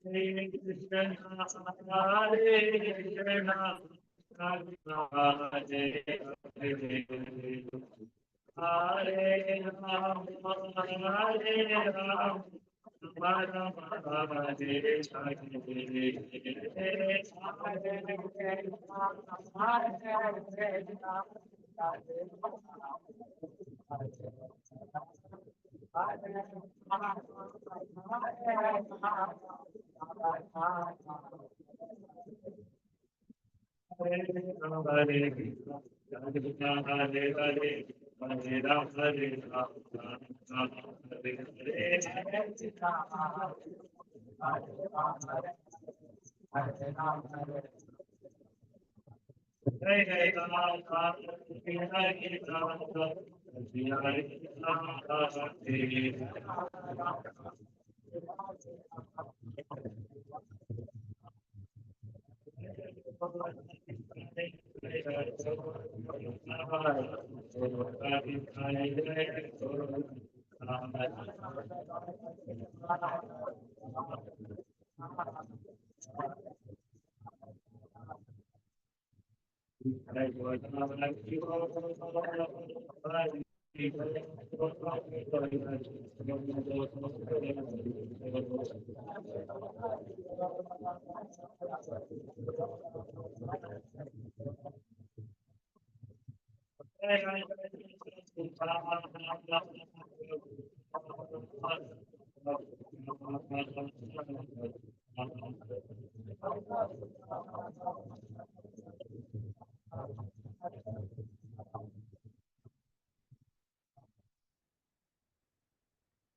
Hare Krishna, Hare Krishna, Krishna Hare Hare, Hare Ram, Hare Ram, Ram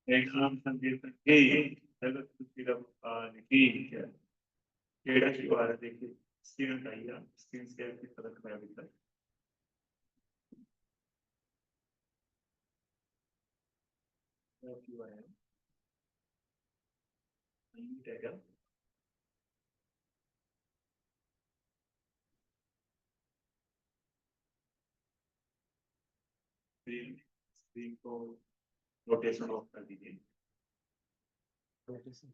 एक नाम संकीर्तन के जगत खुशी की केड़ा की बात देखिए स्क्रीन हटाइए स्क्रीन शेयर की तरफ है अभी तक क्यों है क्या स्क्रीन स्क्रीन को रोटेशन ऑफ कर दीजिए रोटेशन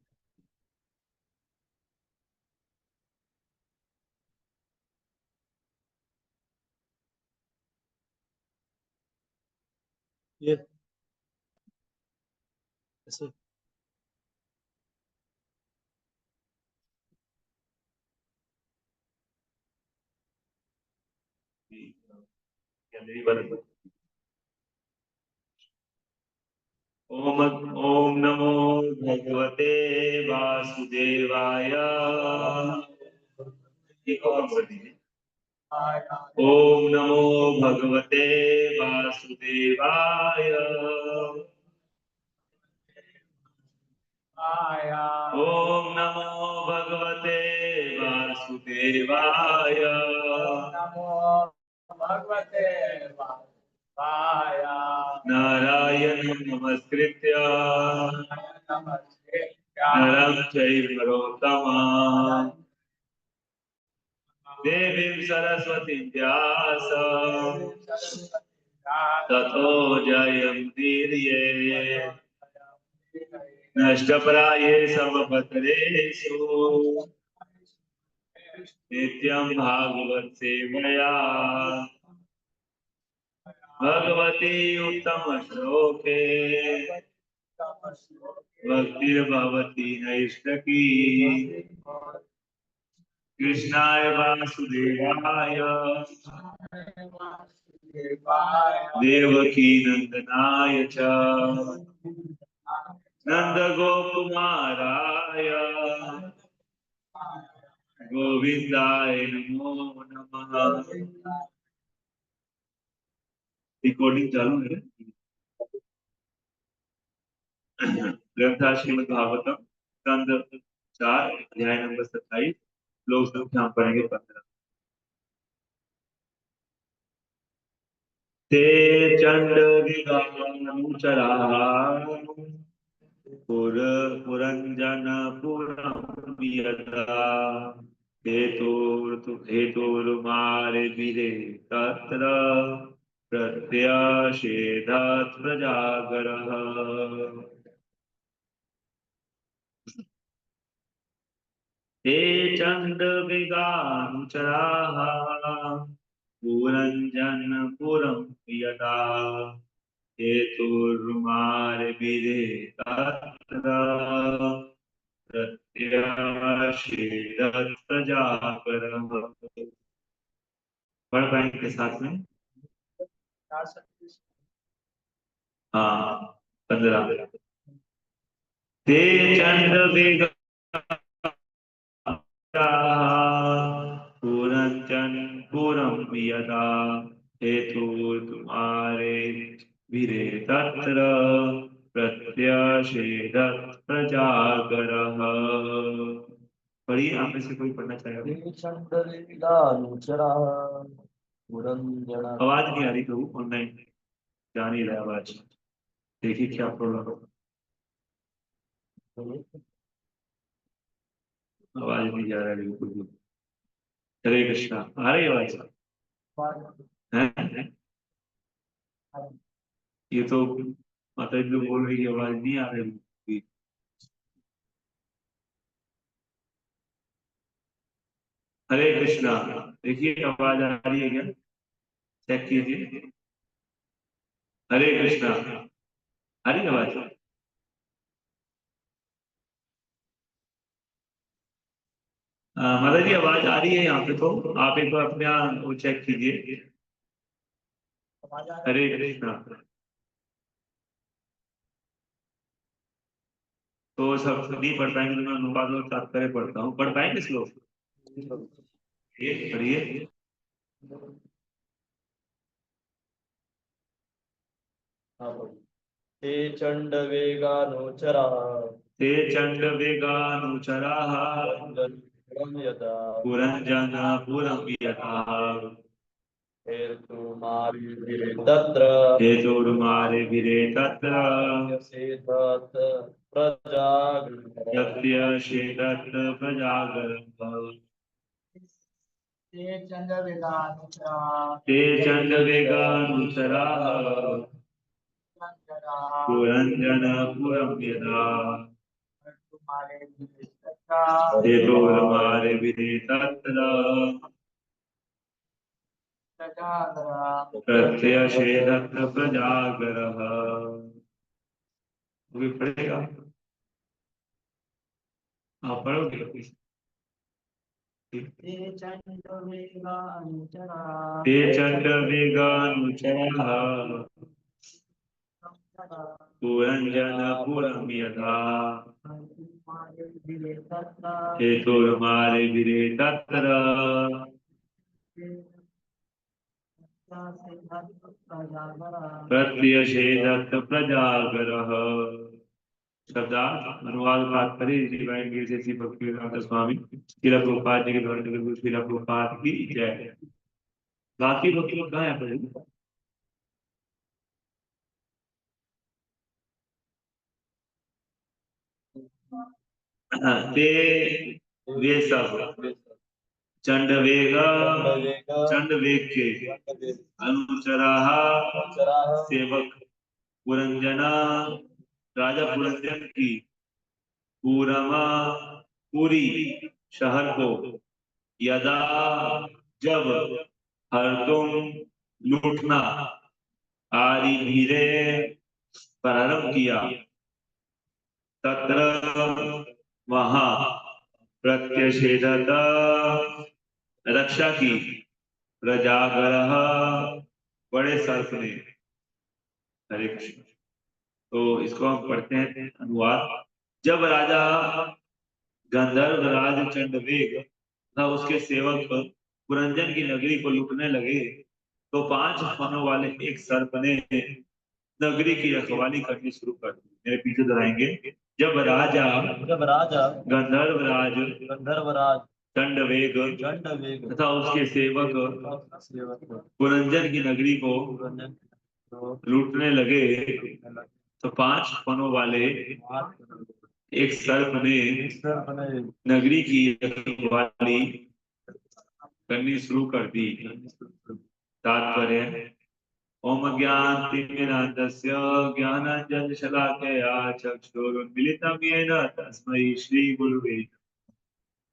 ये ऐसे गैलरी वाला ओम ओम नमो भगवते वासुदेवाय ओम नमो भगवते वासुदेवाय ओम नमो भगवते वासुदेवाय नमो भगवते वासुदेवाय नारायणं नमस्कृत्य नरं चैव नरोत्तमं देवीं सरस्वतीं व्यासं ततो जयमुदीरये नष्टप्राये सर्वभद्रेषु नित्यं भागवत सेवया भगवती उत्तम श्लोके भक्तिर्भवती नैष्ठकी कृष्णाय वासुदेवाय देवकी नंदनाय च नंदगोकुमाराय गोविंदाय नमो नमः रिकॉर्डिंग चालू है ग्रंथा श्रीमद् भागवतम स्कंद 4 अध्याय नंबर 27 लोग संख्या पढ़ेंगे 15 ते चंड विगानुचरा पुरंजन पुरम यदा हेतुर्मारे विरे तत्र प्रत्याशेधात् प्रजागरः ते चण्डविगानुचराः पुरञ्जनपुरं यदा हेतुर्मार्बिदे तत्र प्रत्याशीरत् प्रजापरः। पढ़ पाएंगे के साथ में? हाँ, 15। ते चण्डविगा पुरंजन पुरं यदा हेतु तुम्हारे वीरे तत्र प्रत्याशीरत् प्रजागरः। पढ़िए, आप में से कोई पढ़ना चाहेगा? आवाज नहीं आ रही प्रभु, ऑनलाइन जा नहीं रहा आवाज। देखिए क्या प्रॉब्लम हो, आवाज नहीं जा रहा है बिल्कुल भी। हरे कृष्णा, आ रही आवाज है? ये तो माता जी लोग बोल रही है आवाज नहीं आ रही। हरे कृष्णा, देखिए आवाज आ रही है क्या? चेक कीजिए। हरे कृष्णा, आ रही है आवाज? माता जी आवाज आ रही है यहाँ पे, तो आप एक बार अपने यहाँ वो चेक कीजिए। हरे कृष्णा। तो सब नहीं पढ़ पाएंगे तो मैं अनुवाद और तात्पर्य पढ़ता हूँ। पढ़ पाएंगे श्लोक? ये पढ़िए। ते चण्डवेगानुचराः ते चण्डवेगानुचराः यदा पुरञ्जनपुरं यथा तत्र हेतुर्मार्बिरे तत्र यसेतत् प्रजागृह्णात्। प्रत्यक्षेदत् प्रजागरः। ते चण्डवेगानुचराः ते चण्डवेगानुचराः पुरञ्जनपुरं यदा हेतुर्मार्बिरे तत्र प्रत्यक्षेदत् प्रजागरः। वो भी पढ़ेगा, आप पढ़ोगे? ते चण्डवेगानुचराः पुरञ्जनपुरं यथा हेतुर्मार्बिरे तत्र प्रत्यक्षेदत् प्रजागरः। शब्दार्थ अनुवाद तात्पर्य डिवाइन ग्रेस श्री भक्तिवेदांत स्वामी श्रील प्रभुपाद जी के द्वारा जगत श्रील प्रभुपाद की जय। बाकी भक्ति लोग कहाँ है पर? ते वे सब चंडवेग चंडवेग के अनुचराः सेवक पुरंजना राजा पुरंजन की पूरमा पूरी शहर को यदा जब हरदुम लूटना आदि धीरे प्रारंभ किया तत्र वहां प्रत्यषेधत रक्षा की प्रजागरः बड़े सर्प ने। हरे कृष्ण। तो इसको हम पढ़ते हैं अनुवाद। जब राजा गंधर्व राज चंडवेग तथा उसके सेवक पुरंजन की नगरी को लूटने लगे तो 5 फनों वाले एक सर्प ने नगरी की रखवाली करनी शुरू कर दी। मेरे पीछे दोहराएंगे। जब राजा गंधर्वराज चंडवेग तथा उसके सेवक पुरंजन की नगरी को लूटने लगे तो 5 फनों वाले एक सर्प ने नगरी की रखवाली करनी शुरू कर दी। तात्पर्य: ओम ज्ञानतिमिरान्धस्य ज्ञानाञ्जनशलाकया चक्षुरुन्मीलितं येन तस्मै श्रीगुरुवे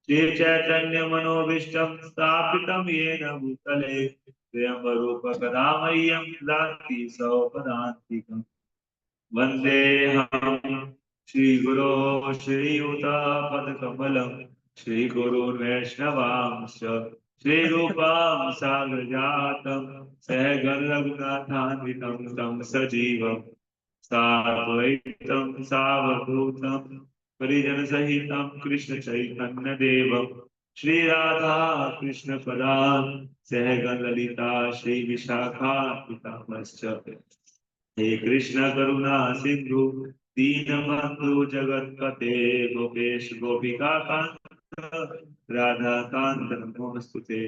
श्री चैतन्य मनोभीष्टं स्थापितं येन भूतले स्वयं रूप कदा मह्यं ददाति सौपदान्तिकम् वन्देऽहं श्रीगुरो श्रीयुतापदकमलं श्रीगुरून् वैष्णवांश्च श्रीरूपां साग्रजातं सहगणरघुनाथान्वितं तं सजीवं साद्वैतं सावधूतं परिजनसहितं कृष्णचैतन्यदेवं श्रीराधा कृष्णपदान् सहगणललिता श्रीविशाखान्वितांश्च हे कृष्ण करुणा सिंधु दीनबंधु जगतपते गोपेश गोपिका कांत राधा कांत नमोस्तुते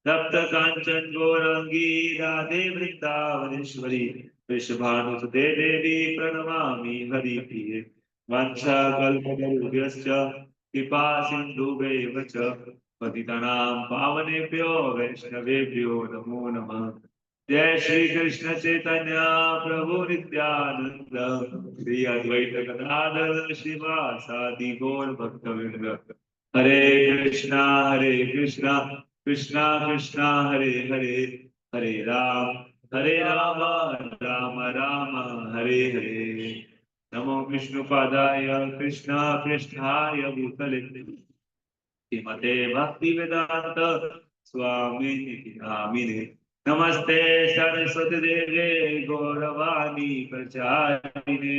तप्त कांचन गौरंगी राधे वृंदावनेश्वरी वृषभानुसुते देवी प्रणमामि हरिप्रिये वंशाकल्पतरुभ्यश्च कृपा सिन्धुभ्येव च पतितानां पावनेभ्यो वैष्णवेभ्यो नमो नमः। जय श्री कृष्ण चैतन्य प्रभु नित्यानंद श्री अद्वैत गदाधर श्रीवासादि गौर भक्तवृंद हरे कृष्णा कृष्णा कृष्णा हरे हरे हरे राम राम राम हरे हरे नमो विष्णुपादाय कृष्णा पृष्ठाय भूतले श्रीमते भक्ति वेदांत स्वामी नामिने नमस्ते सरस्वती देवे गौरवाणी प्रचारिणे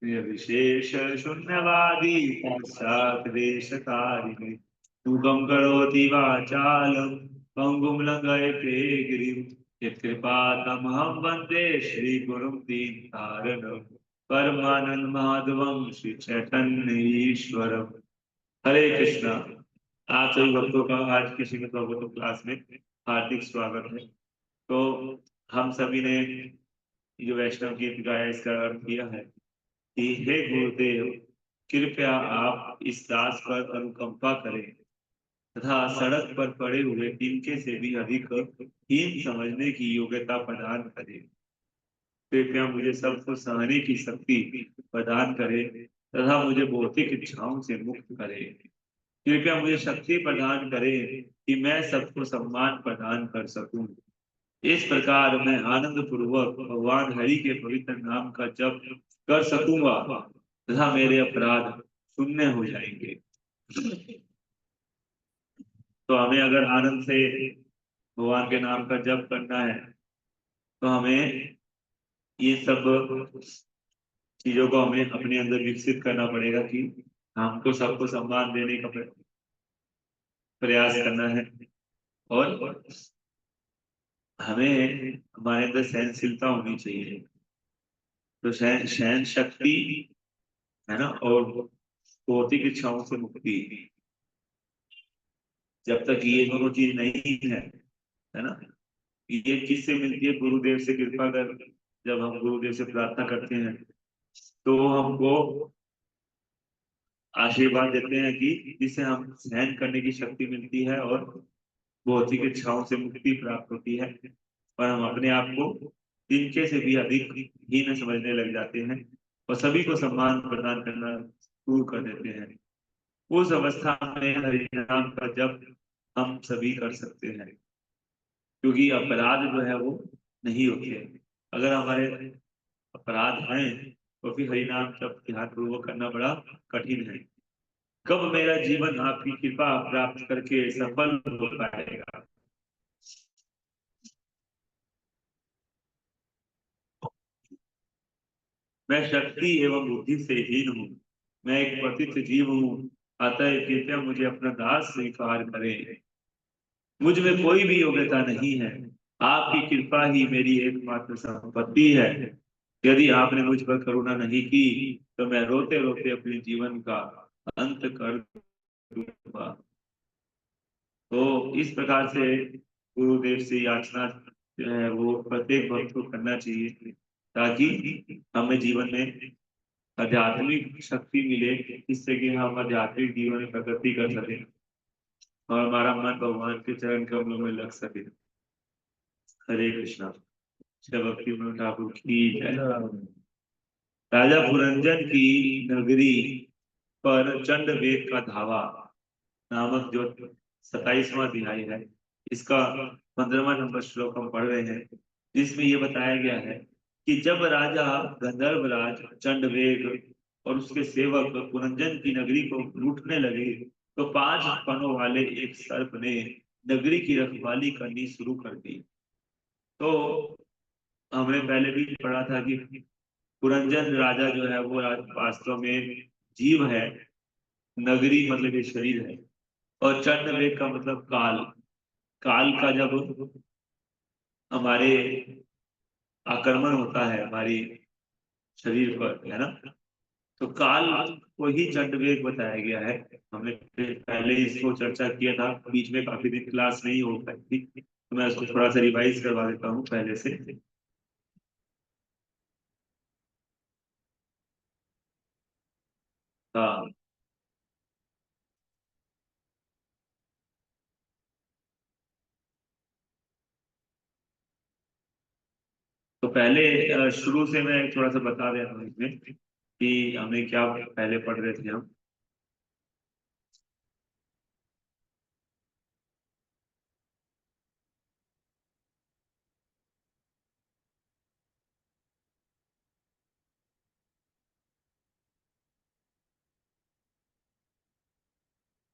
निर्विशेष शून्यवादी पाश्चात्य देशकारिणे मुखं करोति वाचालं पंगुं लंघयते गिरिं यत्कृपातमहं वन्दे श्रीगुरुं दीनतारिणं परमानंद माधवं श्री चैतन्य ईश्वरम्। हरे कृष्णा। आप सभी भक्तों का आज की श्रीमद् भागवतम क्लास में हार्दिक स्वागत है। तो हम सभी ने जो वैष्णव गीत गाया इसका अर्थ किया है कि हे गुरुदेव कृपया आप इस दास पर अनुकंपा करें तथा सड़क पर पड़े हुए तिनके से भी अधिक हीन समझने की योग्यता प्रदान करें। कृपया मुझे सबको सहने की शक्ति प्रदान करे तथा मुझे भौतिक इच्छाओं से मुक्त करे। कृपया मुझे शक्ति प्रदान करे कि मैं सबको सम्मान प्रदान कर सकूं। इस प्रकार मैं आनंद पूर्वक भगवान हरि के पवित्र नाम का जप कर सकूंगा तथा मेरे अपराध शून्य हो जाएंगे। तो हमें अगर आनंद से भगवान के नाम का जप करना है तो हमें ये सब चीजों को हमें अपने अंदर विकसित करना पड़ेगा कि हमको सबको सम्मान देने का प्रयास करना है और हमें हमारे अंदर सहनशीलता होनी चाहिए। तो सहन शक्ति है ना और भौतिक इच्छाओं से मुक्ति, जब तक ये दोनों चीज नहीं है ना, ये किससे मिलती है? गुरुदेव से कृपा कर। जब हम गुरुदेव से प्रार्थना करते हैं तो हमको आशीर्वाद देते हैं कि जिससे हम सहन करने की शक्ति मिलती है और भौतिक इच्छाओं से मुक्ति प्राप्त होती है और हम अपने आप को इनके से भी अधिक हीन समझने लग जाते हैं और सभी को सम्मान प्रदान करना शुरू कर देते हैं। उस अवस्था में हरिनाम का जप हम सभी कर सकते हैं क्योंकि अपराध जो है वो नहीं होते। अगर हमारे अपराध हैं तो फिर हरिनाम जप ध्यानपूर्वक करना बड़ा कठिन है। कब मेरा जीवन आपकी कृपा प्राप्त करके सफल हो पाएगा? मैं शक्ति एवं बुद्धि से हीन हूँ, मैं एक पतित जीव हूँ, अतः कृपया मुझे अपना दास स्वीकार करें। मुझ में कोई भी योग्यता नहीं है, आपकी कृपा ही मेरी एकमात्र संपत्ति है। यदि आपने मुझ पर करुणा नहीं की तो मैं रोते रोते अपने जीवन का अंत कर दूंगा। तो इस प्रकार से गुरुदेव से याचना जो है वो प्रत्येक भक्त को करना चाहिए ताकि हमें जीवन में आध्यात्मिक शक्ति मिले, जिससे कि हम आध्यात्मिक जीवन में प्रगति कर सकें और हमारा मन भगवान के चरण कमलों में लग सके। हरे कृष्णा। श्री भक्ति विनोद ठाकुर की जय। राजा पुरंजन की नगरी पर चंड वेद का धावा। नामक जो 27वां अध्याय है, इसका 15वां नंबर श्लोक हम पढ़ रहे हैं, जिसमें ये बताया गया है कि जब राजा गंधर्वराज चंडवेग और उसके सेवक पुरंजन की नगरी को लूटने लगे, तो 5 फनों वाले एक सर्प ने नगरी की रखवाली करनी शुरू कर दी। तो हमने पहले भी पढ़ा था कि पुरंजन राजा जो है वो वास्तव में जीव है, नगरी मतलब ये शरीर है, और चंडवेग का मतलब काल। काल का जब हमारे आक्रमण होता है हमारी शरीर पर, है ना, तो काल को ही चंडवेग बताया गया है। हमने पहले इसको चर्चा किया था, बीच में काफी दिन क्लास नहीं हो पाई थी, तो मैं उसको थोड़ा सा रिवाइज करवा देता हूँ पहले से। हाँ, तो पहले शुरू से मैं थोड़ा सा बता देता हूँ इसमें कि हमें क्या पहले पढ़ रहे थे हम।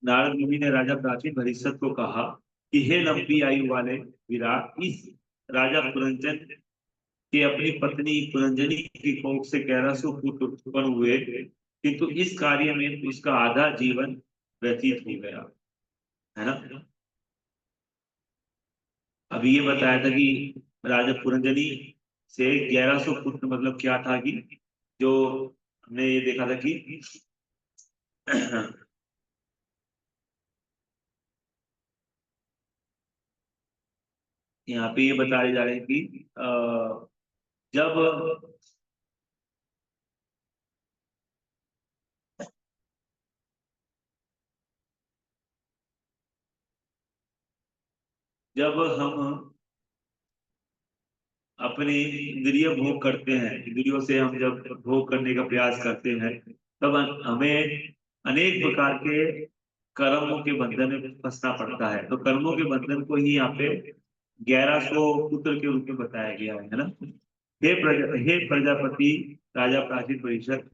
नारद मुनि ने राजा प्राचीन भविष्यत को कहा कि हे लंबी आयु वाले विराट, इस राजा पुरंजन के अपनी पत्नी पुरंजनी की कोख से 1100 पुत्र उत्पन्न हुए, किंतु इस कार्य में उसका आधा जीवन व्यतीत हो गया, है ना। अभी ये बताया था कि राजा पुरंजनी से 1100 पुत्र, मतलब क्या था कि जो हमने ये देखा था कि यहाँ पे ये बताए जा रहे हैं कि जब जब हम अपने इंद्रिय भोग करते हैं, इंद्रियों से हम जब भोग करने का प्रयास करते हैं, तब हमें अनेक प्रकार के कर्मों के बंधन में फंसना पड़ता है। तो कर्मों के बंधन को ही यहाँ पे 1100 पुत्र के रूप में बताया गया है ना। हे प्रजापति राजा प्राचीन परिषद,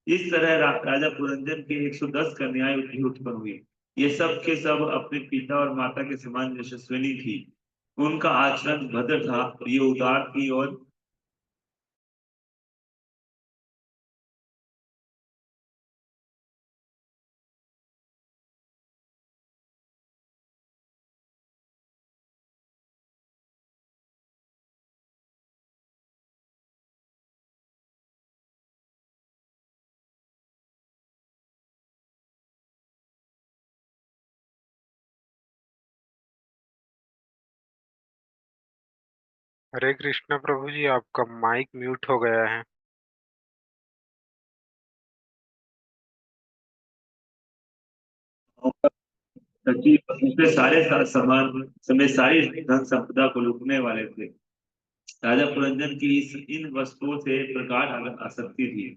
इस तरह राजा पुरंजन के 110 कन्याएं उत्पन्न हुई। ये सब के सब अपने पिता और माता के समान यशस्विनी थी। उनका आचरण भद्र था, ये उदार थी और हरे कृष्णा प्रभु जी, आपका माइक म्यूट हो गया है। सच्ची उसके सारे समान समय सारी धन संपदा को लूटने वाले थे। राजा पुरंजन की इस इन वस्तुओं से प्रगाढ़ आसक्ति थी।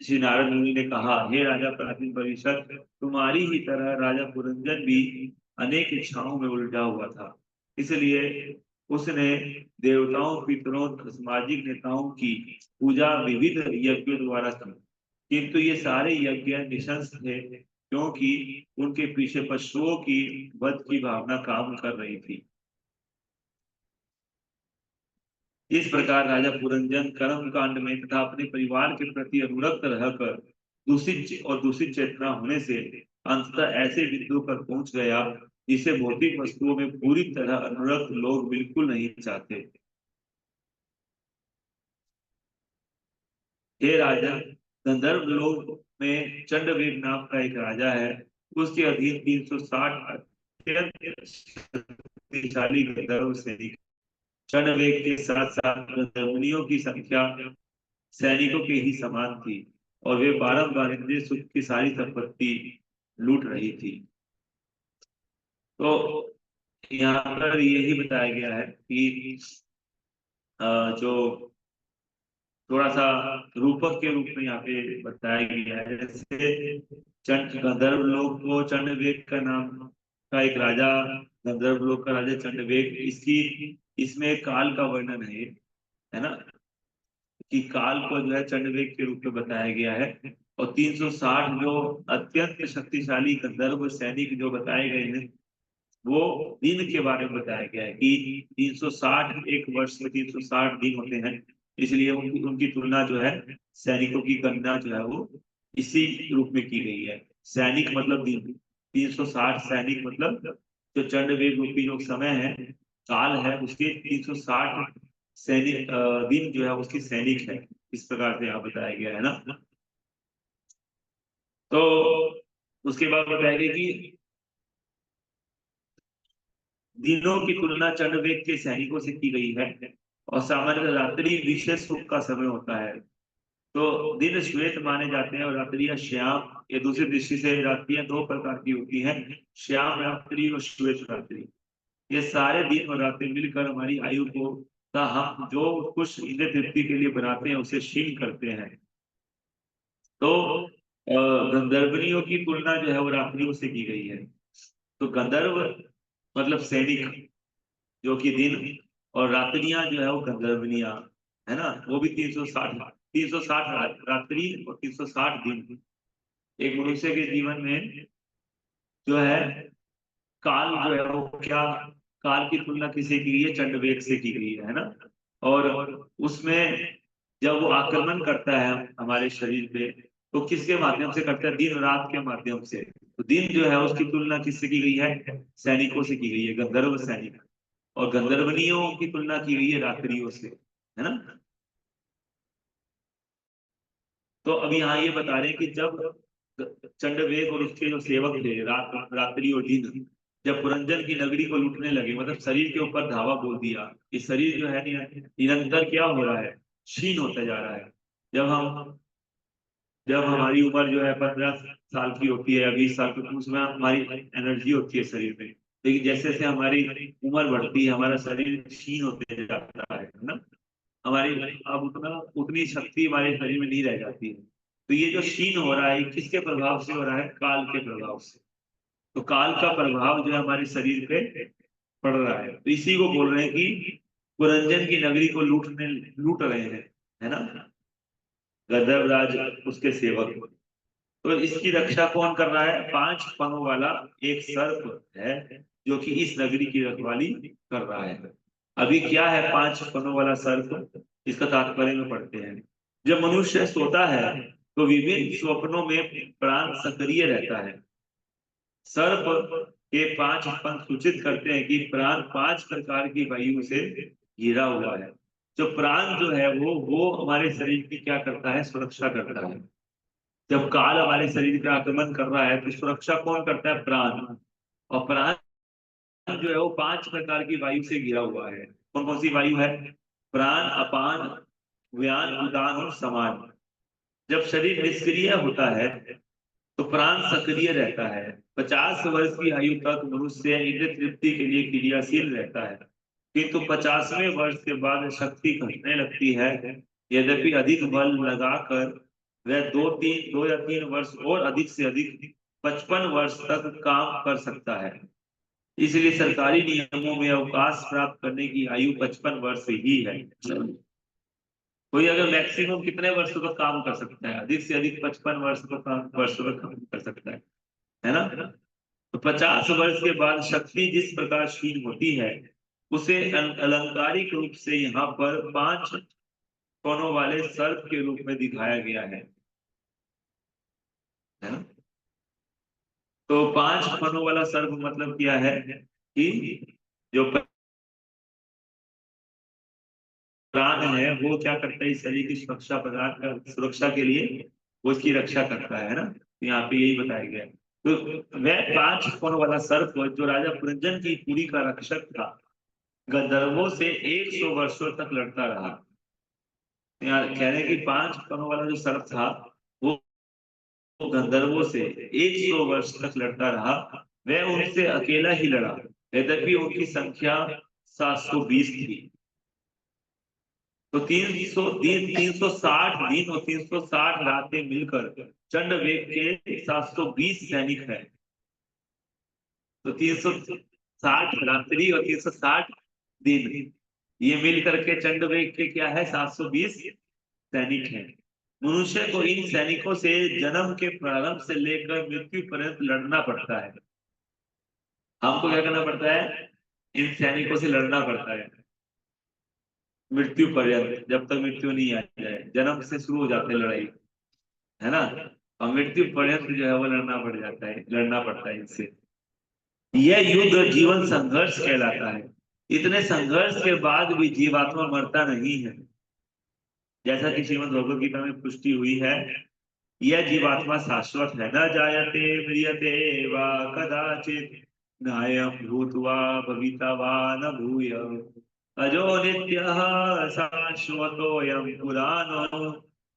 श्री नारद मुनि ने कहा, हे राजा प्राचीन परिषद, तुम्हारी ही तरह राजा पुरंजन भी अनेक इच्छाओं में उलझा हुआ था। इसलिए उसने देवताओं, पितरों, सामाजिक नेताओं की पूजा विविध यज्ञों द्वारा की, किंतु ये सारे यज्ञ निशंस थे, क्योंकि उनके पीछे पशुओं की वध की भावना काम कर रही थी। इस प्रकार राजा पुरंजन कर्म कांड में तथा अपने परिवार के प्रति अनुरक्त रहकर दूषित चेतना होने से अंततः ऐसे बिंदु पर पहुंच गया, जिसे भौतिक वस्तुओं में पूरी तरह अनुरक्त लोग बिल्कुल नहीं चाहते। हे राजा, गंधर्व लोक में चंडवेग नाम का एक राजा है। उसके अधीन 360 अत्यंत शक्तिशाली गंधर्व सैनिक। चंडवेग के साथ साथ गंधर्वनियों की संख्या सैनिकों के ही समान थी, और वे बारंबार इंद्रिय सुख की सारी संपत्ति लूट रही थी। तो यहाँ पर यही बताया गया है कि जो थोड़ा सा रूपक के रूप में यहाँ पे बताया गया है, जैसे चंड गंधर्व लोक को चंडवेग का नाम का एक राजा, गंधर्व लोक का राजा चंडवेग, इसकी इसमें काल का वर्णन है ना, कि काल को जो है चंडवेग के रूप में बताया गया है। और 360 जो अत्यंत शक्तिशाली गंधर्व सैनिक जो बताए गए हैं, वो दिन के बारे में बताया गया है कि 360 एक वर्ष में 360 दिन होते हैं, इसलिए उनकी उनकी तुलना जो है सैनिकों की गणना जो है वो इसी रूप में की गई है। सैनिक मतलब दिन, 360 सैनिक मतलब जो चंडवेग रूपी जो समय है, काल है, उसके 360 सैनिक दिन जो है उसकी सैनिक है, इस प्रकार से यहाँ बताया गया है ना। तो उसके बाद बताया गया कि दिनों की तुलना चंडवेग के सैनिकों से की गई है, और सामान्य रात्रि विशेष सुख का समय होता है। तो दिन श्वेत माने जाते हैं और रात्रियां श्याम। ये दूसरी दृष्टि से रात्रियां दो प्रकार की होती हैं, श्याम रात्रि और श्वेत रात्रि। ये सारे दिन और रात्रि मिलकर हमारी आयु को का हम जो कुछ इंद्रिय तृप्ति के लिए बनाते हैं उसे क्षीण करते हैं। तो गंधर्वनियों की तुलना जो है वो रात्रियों से की गई है। तो गंधर्व मतलब सैनिक जो कि दिन, और रात्रियां जो है वो गंधर्वनियां, है ना, वो भी 360 रात्रि और 360 दिन। एक मनुष्य के जीवन में जो है काल जो है वो क्या, काल की तुलना किसे की गई है, चंडवेग से की गई है ना। और उसमें जब वो आक्रमण करता है हमारे शरीर पे, तो किसके माध्यम से करता है, दिन रात के माध्यम से। तो दिन जो है उसकी तुलना किससे की गई है, सैनिकों से की गई है, गंधर्व सैनिक। और गंधर्वनियों की तुलना की गई है रात्रियों से, है ना। तो अब यहाँ ये बता रहे हैं कि जब चंडवेग और उसके जो सेवक थे रात्रि और दिन, जब पुरंजन की नगरी को लूटने लगे, मतलब शरीर के ऊपर धावा बोल दिया, कि शरीर जो है निरंतर क्या हो रहा है, क्षीण होता जा रहा है। जब हमारी उम्र जो है 15 साल की होती है या 20 साल की, तो उसमें हमारी एनर्जी होती है शरीर में। लेकिन जैसे जैसे हमारी उम्र बढ़ती है, हमारा शरीर क्षीण होते जाता है ना। हमारी अब उतनी शक्ति हमारे शरीर में नहीं रह जाती है। तो ये जो क्षीण हो रहा है, किसके प्रभाव से हो रहा है, काल के प्रभाव से। तो काल का प्रभाव जो है हमारे शरीर पे पड़ रहा है। तो इसी को बोल रहे हैं कि पुरंजन की नगरी को लूट रहे हैं, है ना, गंधर्वराज उसके सेवक। तो इसकी रक्षा कौन कर रहा है, 5 पंखों वाला एक सर्प है, जो कि इस नगरी की रखवाली कर रहा है। अभी क्या है 5 पंखों वाला सर्प, इसका तात्पर्य में पढ़ते हैं। जब मनुष्य सोता है तो विभिन्न स्वप्नों में प्राण सक्रिय रहता है। सर्प के 5 पंख सूचित करते हैं कि प्राण 5 प्रकार की वायु से घिरा हुआ है। जो प्राण जो है वो हमारे शरीर की क्या करता है, सुरक्षा करता है। जब काल हमारे शरीर पे आक्रमण कर रहा है तो सुरक्षा कौन करता है, प्राण। और प्राण जो है वो 5 प्रकार की वायु से घिरा हुआ है। कौन कौन सी वायु है, प्राण, अपान, व्यान, उदान और समान। जब शरीर निष्क्रिय होता है तो प्राण सक्रिय रहता है। 50 वर्ष की आयु तक मनुष्य इंद्रिय तृप्ति के लिए क्रियाशील रहता है, किंतु 50वें वर्ष के बाद शक्ति घटने लगती है। यद्यपि अधिक बल लगाकर वह 2 या 3 वर्ष और अधिक से अधिक 55 वर्ष तक काम कर सकता है। इसलिए सरकारी नियमों में अवकाश प्राप्त करने की आयु 55 वर्ष ही है। कोई अगर मैक्सिमम कितने वर्षों तक काम कर सकता है, अधिक से अधिक 55 वर्षों तक काम कर सकता है ना। तो 50 वर्ष के बाद शक्ति जिस प्रकार क्षीण होती है, उसे अलंकारिक रूप से यहाँ पर 5 कोनों वाले सर्प के रूप में दिखाया गया है ना। तो 5 कोनों वाला सर्प मतलब क्या है, कि जो प्राण है वो क्या करता है, इस शरीर की सुरक्षा के लिए वो इसकी रक्षा करता है ना। तो यहाँ पे यही बताया गया है। तो वह 5 कोनों वाला सर्प जो राजा पुरंजन की पुरी का रक्षक था, गंधर्वों से 100 वर्षों तक लड़ता रहा। यहाँ कह रहे हैं कि 5 कोनों वाला जो सर्प था वो गंधर्वों से 100 वर्ष तक लड़ता रहा। वह उनसे अकेला ही लड़ा, यद्यपि उनकी संख्या 720 थी। तो 360 दिन और 360 रातें मिलकर चंड वेग के 720 सैनिक है। तो 360 रात्रि और 360 दिन, ये मिल करके चंड वेग के क्या है, 720 सैनिक हैं। मनुष्य को इन सैनिकों से जन्म के प्रारंभ से लेकर मृत्यु पर्यंत लड़ना पड़ता है। हमको क्या करना पड़ता है, इन सैनिकों से लड़ना पड़ता है मृत्यु पर्यंत, जब तक मृत्यु नहीं आ जाए। जन्म से शुरू हो जाते लड़ाई, है ना, और मृत्यु पर्यंत जो है वो लड़ना पड़ जाता है, लड़ना पड़ता है इनसे। यह युद्ध जीवन संघर्ष कहलाता है। इतने संघर्ष के बाद भी जीवात्मा मरता नहीं है। जैसा कि श्रीमद् भगवद गीता में पुष्टि हुई है, यह जीवात्मा शाश्वत है, न जायते म्रियते वा कदाचित, नायं भूत्वा भविता वा न भूय, अजो नित्यः शाश्वतोऽयं पुराणो,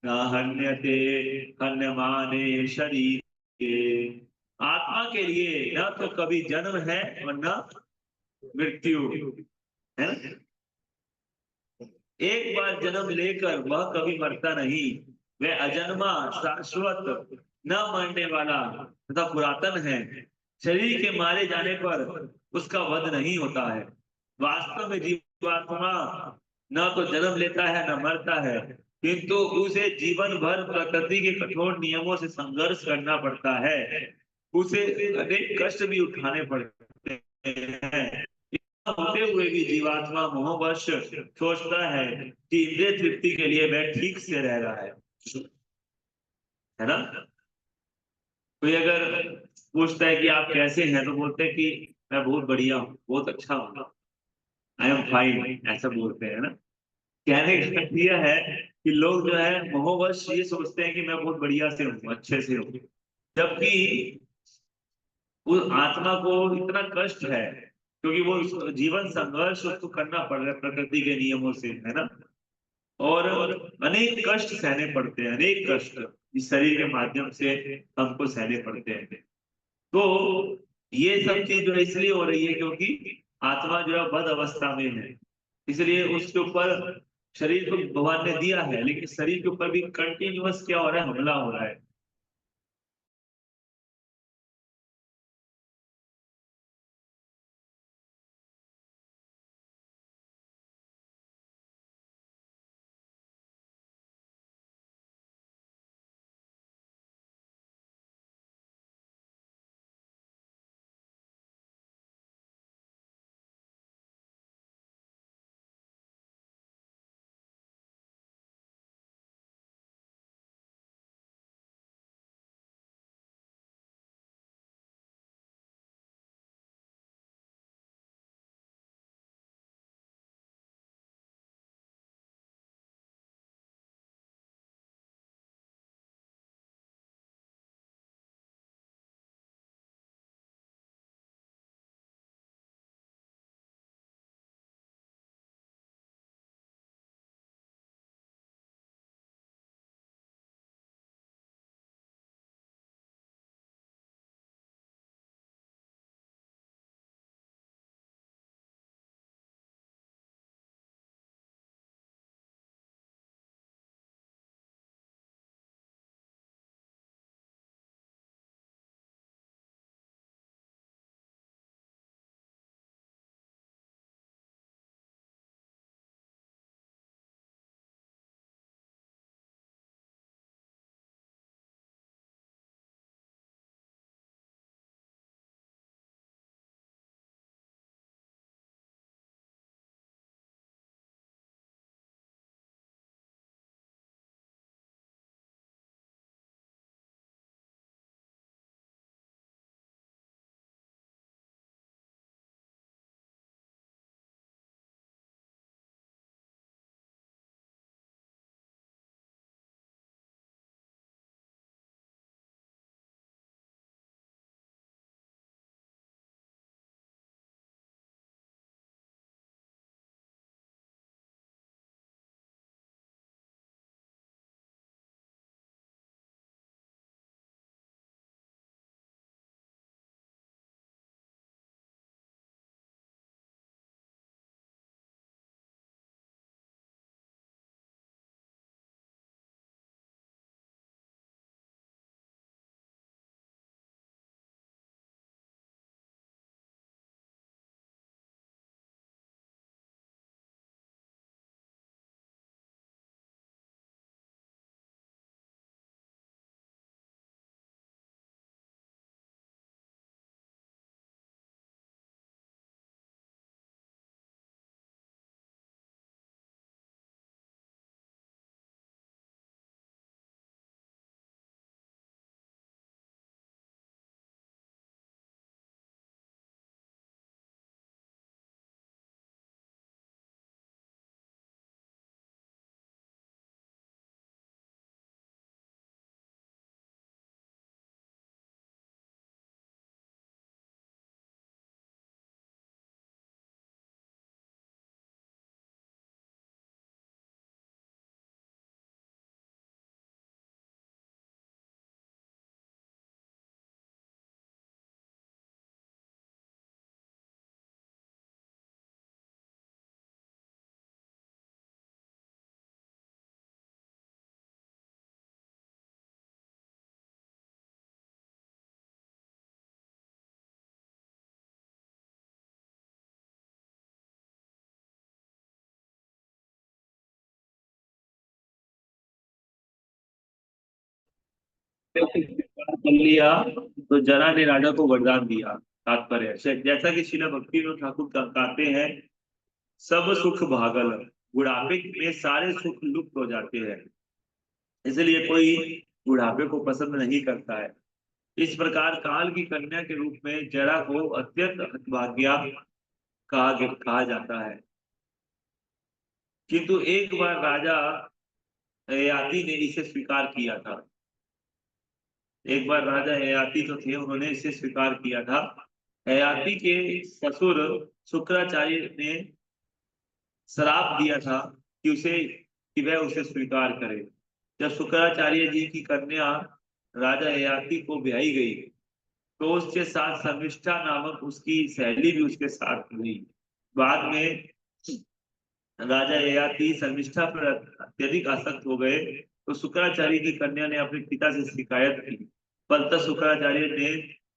न हन्यते हन्यमाने शरीरे। आत्मा के लिए न तो कभी जन्म है और न मृत्यु, है ना। एक बार जन्म लेकर वह कभी मरता नहीं। वह अजन्मा, शाश्वत, न मरने वाला तथा पुरातन है। शरीर के मारे जाने पर उसका वध नहीं होता है। वास्तव में जीवात्मा न तो जन्म लेता है न मरता है, किंतु उसे जीवन भर प्रकृति के कठोर नियमों से संघर्ष करना पड़ता है। उसे अनेक कष्ट भी उठाने पड़ते हैं। होते हुए भी जीवात्मा मोहवश सोचता है कि इंद्रिय तृप्ति के लिए वह ठीक से रह रहा है ना। कोई अगर पूछता है कि आप कैसे हैं, तो बोलते हैं कि मैं बहुत बढ़िया हूँ, बहुत अच्छा हूँ, आई एम फाइन, ऐसा बोलते हैं ना। कहने का अर्थ यह है कि लोग जो है मोहवश ये सोचते हैं कि मैं बहुत बढ़िया से हूँ, अच्छे से हूँ, जबकि उस आत्मा को इतना कष्ट है क्योंकि वो जीवन संघर्ष उसको करना पड़ रहा है प्रकृति के नियमों से, है ना। और अनेक कष्ट सहने पड़ते हैं, अनेक कष्ट इस शरीर के माध्यम से हमको सहने पड़ते हैं। तो ये सब चीज जो है इसलिए हो रही है क्योंकि आत्मा जो है बद अवस्था में है, इसलिए उसके ऊपर शरीर को भगवान ने दिया है, लेकिन शरीर के ऊपर भी कंटिन्यूअस क्या हो रहा है, हमला हो रहा है। स्वीकार कर लिया तो जरा ने राजा को वरदान दिया। तात्पर्य जैसा कि श्रील भक्तिविनोद ठाकुर कहते हैं, सब सुख भागल, बुढ़ापे में सारे सुख लुप्त हो जाते हैं, इसलिए कोई बुढ़ापे को पसंद नहीं करता है। इस प्रकार काल की कन्या के रूप में जरा को अत्यंत हतभाग्या कहा जाता है। किंतु एक बार राजा ययाति ने इसे स्वीकार किया था। एक बार राजा ययाति जो थे उन्होंने इसे स्वीकार किया था। ययाति के ससुर शुक्राचार्य ने श्राप दिया था कि वह उसे स्वीकार करे। जब शुक्राचार्य जी की कन्या राजा ययाति को ब्याही गई तो उसके साथ शर्मिष्ठा नामक उसकी सहेली भी उसके साथ हुई। बाद में राजा ययाति शर्मिष्ठा पर अत्यधिक आसक्त हो गए तो शुक्राचार्य की कन्या ने अपने पिता से शिकायत की। फलतः शुक्राचार्य ने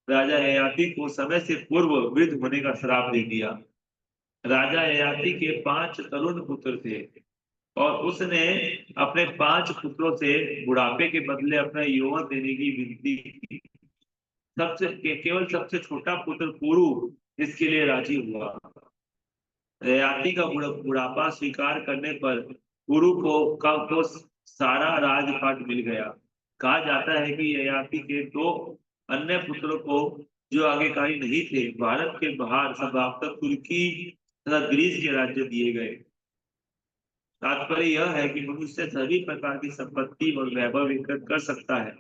राजा ययाति को समय से पूर्व वृद्ध होने का श्राप दे दिया। राजा ययाति के 5 तरुण पुत्र थे और उसने अपने 5 पुत्रों से बुढ़ापे के बदले अपना यौवन देने की विनती की। केवल सबसे छोटा पुत्र पुरु इसके लिए राजी हुआ। ययाति का बुढ़ापा स्वीकार करने पर पुरु को सारा राजपाट मिल गया। कहा जाता है कि ययाति के 2 अन्य पुत्रों को, जो आज्ञाकारी नहीं थे, भारत के बाहर संभवतः तुर्की तथा ग्रीस के राज्य दिए गए। तात्पर्य यह है कि मनुष्य सभी प्रकार की संपत्ति और वैभव एकत्र कर सकता है,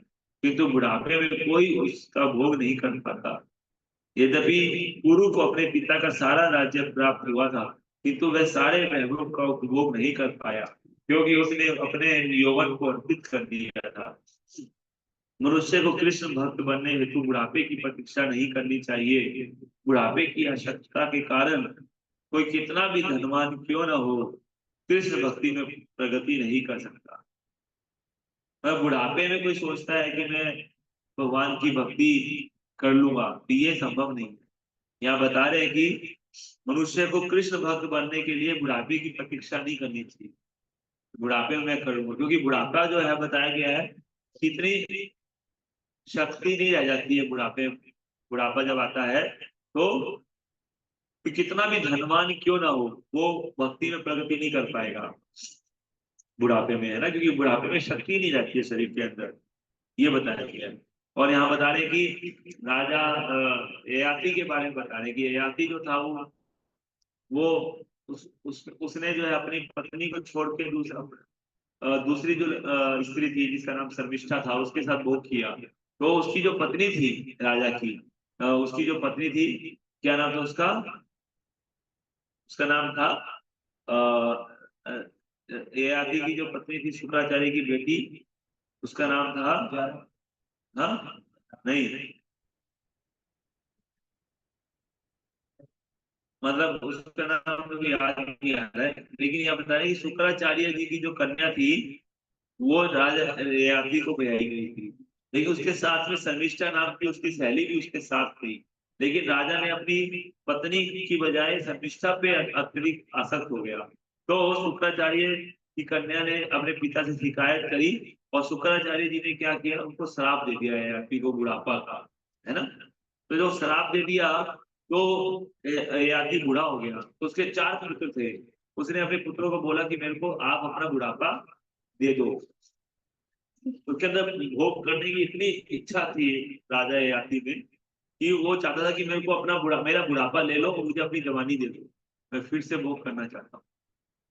किंतु बुढ़ापे में कोई उसका भोग नहीं कर पाता। यद्यपि पुरु को अपने पिता का सारा राज्य प्राप्त हुआ था, किंतु वह सारे वैभव का उपभोग नहीं कर पाया, क्योंकि उसने अपने यौवन को अर्पित कर दिया था। मनुष्य को कृष्ण भक्त बनने हेतु बुढ़ापे की प्रतीक्षा नहीं करनी चाहिए। बुढ़ापे की आवश्यकता के कारण कोई कितना भी धनवान क्यों न हो, कृष्ण भक्ति में प्रगति नहीं कर सकता। पर बुढ़ापे में कोई सोचता है कि मैं भगवान की भक्ति कर लूंगा, तो ये संभव नहीं है। यहाँ बता रहे हैं कि मनुष्य को कृष्ण भक्त बनने के लिए बुढ़ापे की प्रतीक्षा नहीं करनी चाहिए। बुढ़ापे में मैं करूंगा, क्योंकि बुढ़ापा जो है बताया गया है, इतनी शक्ति नहीं रह जाती है बुढ़ापे। बुढ़ापा जब आता है तो कितना भी धनवान क्यों ना हो, वो भक्ति में प्रगति नहीं कर पाएगा बुढ़ापे में, है ना, क्योंकि बुढ़ापे में शक्ति नहीं रहती है शरीर के अंदर। ये बताया गया है। और यहाँ बता रहे कि राजा ययाति के बारे में बता रहे कि ययाति जो था वो उसने जो है अपनी पत्नी को छोड़ के दूसरी जो स्त्री थी जिसका नाम शर्मिष्ठा था, उसके साथ भोग किया। तो उसकी जो पत्नी थी राजा की, उसकी जो पत्नी थी, क्या नाम था उसका? उसका नाम था ययाति की जो पत्नी थी, शुक्राचार्य की बेटी, उसका नाम था, हाँ नहीं, मतलब उसका नाम तो याद नहीं आ रहा है, लेकिन यहाँ बता रहे कि शुक्राचार्य जी की जो कन्या थी वो राजा ययाति को ब्याही गई थी, लेकिन उसके साथ में शर्मिष्ठा नाम की उसकी सहेली भी उसके साथ थी। लेकिन राजा ने अपनी पत्नी की बजाय शर्मिष्ठा पे अत्यधिक आसक्त हो गया। तो शुक्राचार्य की कन्या ने अपने पिता से शिकायत करी और शुक्राचार्य जी ने क्या किया, उनको श्राप दे दिया ययाति को बुढ़ापा का, है ना। तो जो श्राप दे दिया तो ययाति बूढ़ा हो गया। तो उसके 4 पुत्र थे। उसने अपने पुत्रों को बोला कि मेरे को आप अपना बुढ़ापा दे दो। उसके अंदर भोग करने की इतनी इच्छा थी राजा ययाति में कि वो चाहता था कि मेरा बुढ़ापा ले लो और मुझे अपनी जवानी दे दो, मैं फिर से भोग करना चाहता हूँ।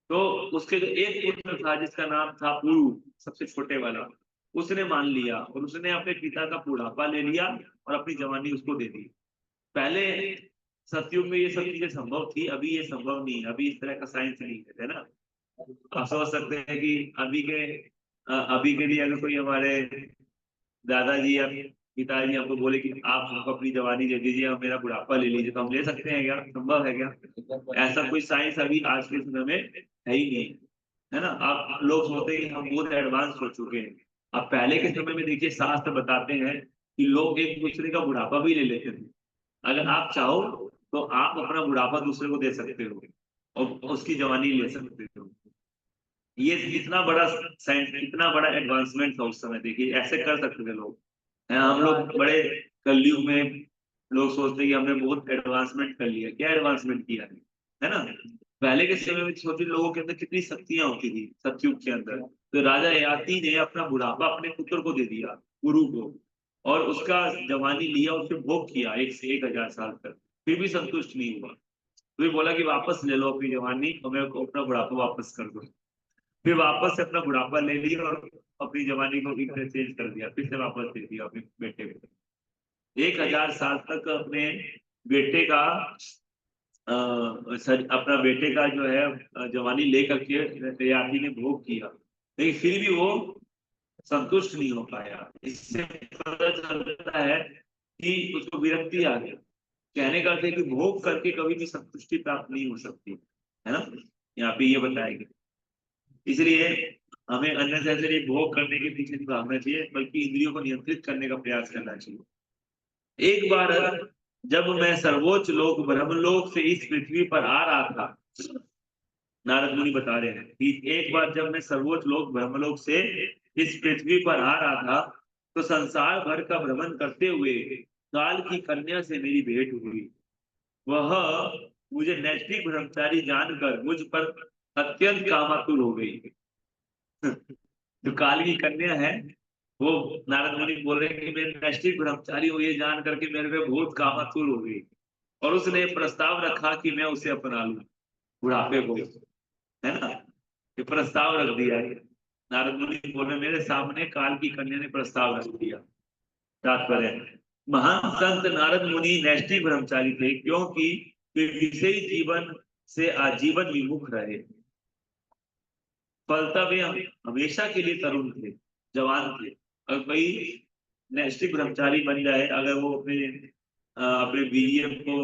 तो उसके जो एक पुत्र था जिसका नाम था पुरु, सबसे छोटे वाला, उसने मान लिया और उसने अपने पिता का बुढ़ापा ले लिया और अपनी जवानी उसको दे दी। पहले सतयुग में ये सब चीजें संभव थी, अभी ये संभव नहीं है, अभी इस तरह का साइंस नहीं है ना। आप समझ सकते हैं कि अभी के लिए अगर कोई हमारे दादाजी या पिताजी हमको बोले कि आप हमको अपनी जवानी दे दीजिए और मेरा बुढ़ापा ले लीजिए, तो हम ले सकते हैं क्या? संभव है क्या? ऐसा कोई साइंस अभी आज के समय में है ही नहीं, है ना। आप लोग सोचते हैं कि हम बहुत एडवांस हो चुके हैं। अब पहले के समय में देखिए, शास्त्र बताते हैं कि लोग एक दूसरे का बुढ़ापा भी ले लेते थे। अगर आप चाहो तो आप अपना बुढ़ापा दूसरे को दे सकते हो और उसकी जवानी ले सकते हो। ये इतना बड़ा साइंस, इतना बड़ा एडवांसमेंट था उस समय, देखिए ऐसे कर सकते थे लोग। हम लोग बड़े कलयुग में लोग सोचते हैं कि हमने बहुत एडवांसमेंट कर लिया। क्या एडवांसमेंट किया है ना? पहले के समय में छोटे लोगों के अंदर कितनी शक्तियां होती थी सतयुग के अंदर। तो राजा ययाति ने अपना बुढ़ापा अपने पुत्र को दे दिया, गुरु को, और उसका जवानी लिया, उससे भोग किया 1 से 1000 साल तक, फिर भी संतुष्ट नहीं हुआ। फिर बोला कि वापस ले लो अपनी जवानी और मेरे को अपना बुढ़ापा वापस कर दो। फिर वापस से अपना बुढ़ापा ले लिया और अपनी जवानी को फिर चेंज कर दिया, फिर से वापस दे दिया अपने बेटे को। 1000 साल तक अपने बेटे का अपना बेटे का जो है जवानी लेकर के ययाति ने भोग किया, लेकिन फिर भी वो संतुष्ट नहीं हो पाया। इससे पता चलता है कि उसको विरक्ति आ गई। कहने का अर्थ है कि भोग करके कभी भी संतुष्टि प्राप्त नहीं हो सकती, है ना? यहाँ पे ये बताया गया। इसलिए हमें अननेसेसरी भोग करने के पीछे नहीं भागना चाहिए, बल्कि इंद्रियों को नियंत्रित करने का प्रयास करना चाहिए। एक बार जब मैं सर्वोच्च लोक ब्रह्मलोक से इस पृथ्वी पर आ रहा था, नारद मुनि बता रहे हैं कि एक बार जब मैं सर्वोच्च लोक ब्रह्मलोक से इस पृथ्वी पर आ रहा था, तो संसार भर का भ्रमण करते हुए काल की कन्या से मेरी भेंट हुई। वह मुझे नैष्ठिक ब्रह्मचारी जानकर मुझ पर अत्यंत कामातुर हो गई। जो काल की कन्या है, वो नारद मुनि बोल रहे हैं कि मैं नैष्ठिक ब्रह्मचारी हूँ, ये जान करके मेरे पे बहुत कामातुर हो गई, और उसने प्रस्ताव रखा कि मैं उसे अपना लूं, बुढ़ापे को, है ना? ये प्रस्ताव रख दिया है। नारद मुनि बोल रहे मेरे सामने काल की कन्या ने प्रस्ताव रख दिया। तात्पर्य, महान संत नारद मुनि नैष्ठिक ब्रह्मचारी थे, क्योंकि वे विषयी जीवन से आजीवन विमुख रहे। फलता वे हमेशा के लिए तरुण थे, जवान थे। अगर कोई नैष्ठिक ब्रह्मचारी बन जाए, अगर वो अपने वीर्य को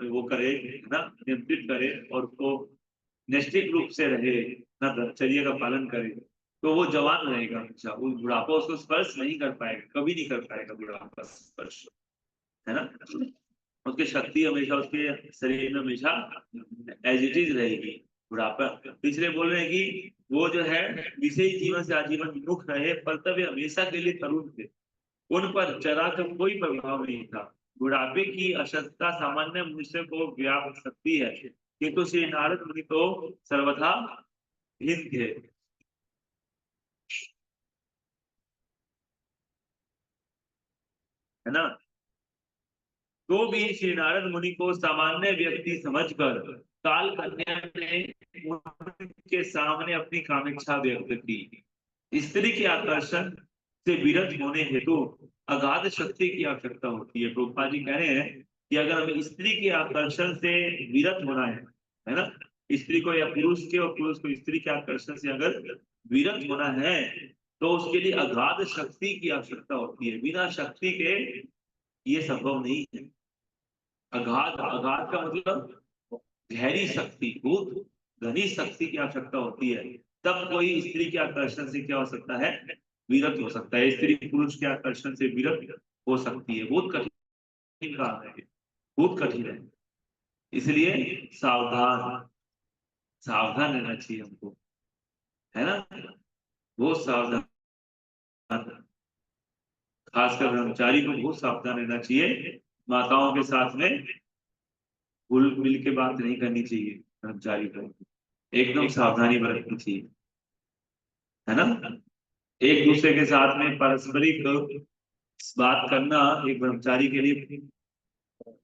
वो करे ना, नियंत्रित करे, और उसको नैष्ठिक रूप से रहे ना, ब्रह्मचर्य का पालन करे, तो वो जवान रहेगा हमेशा। वो बुढ़ापा उसको स्पर्श नहीं कर पाएगा, कभी नहीं कर पाएगा बुढ़ापा स्पर्श, है ना? उसकी शक्ति हमेशा उसके शरीर में हमेशा एज इट इज रहेगी। बुढ़ापा पिछले बोल रहे हैं कि वो जो है विषयी जीवन से आजीवन विमुख रहे, परंतु वे हमेशा के लिए तरुण थे, उन पर जरा का कोई प्रभाव नहीं था। बुढ़ापे की अशक्तता सामान्य मनुष्य को व्याप सकती है, किंतु श्री नारद मुनि तो सर्वथा हीन थे। है ना? तो भी श्री नारद मुनि को सामान्य व्यक्ति समझकर काल कन्या ने उनके सामने अपनी कामेच्छा व्यक्त की। स्त्री के आकर्षण से विरत होने हेतु अगाध शक्ति की आवश्यकता होती है। प्रभुपाद जी कह रहे हैं कि अगर हमें स्त्री के आकर्षण से विरत होना है ना, स्त्री को या पुरुष के और पुरुष को स्त्री के आकर्षण से अगर विरत होना है, तो उसके लिए अगाध शक्ति की आवश्यकता होती है। बिना शक्ति के ये संभव नहीं है। अगाध, अगाध का मतलब गहरी शक्ति, बहुत घनी शक्ति की आवश्यकता होती है, तब कोई स्त्री के आकर्षण से क्या हो सकता है, विरत हो सकता है। स्त्री पुरुष के आकर्षण से विरत हो सकती है। बहुत कठिन काम है, बहुत कठिन है। इसलिए सावधान, सावधान रहना चाहिए हमको, है ना? बहुत सावधान, खासकर ब्रह्मचारी को बहुत सावधान रहना चाहिए। माताओं के साथ में घुल मिल के बात नहीं करनी चाहिए ब्रह्मचारी को, एकदम सावधानी बरतनी चाहिए, है ना? एक दूसरे के साथ में पारस्परिक बात करना एक ब्रह्मचारी के लिए,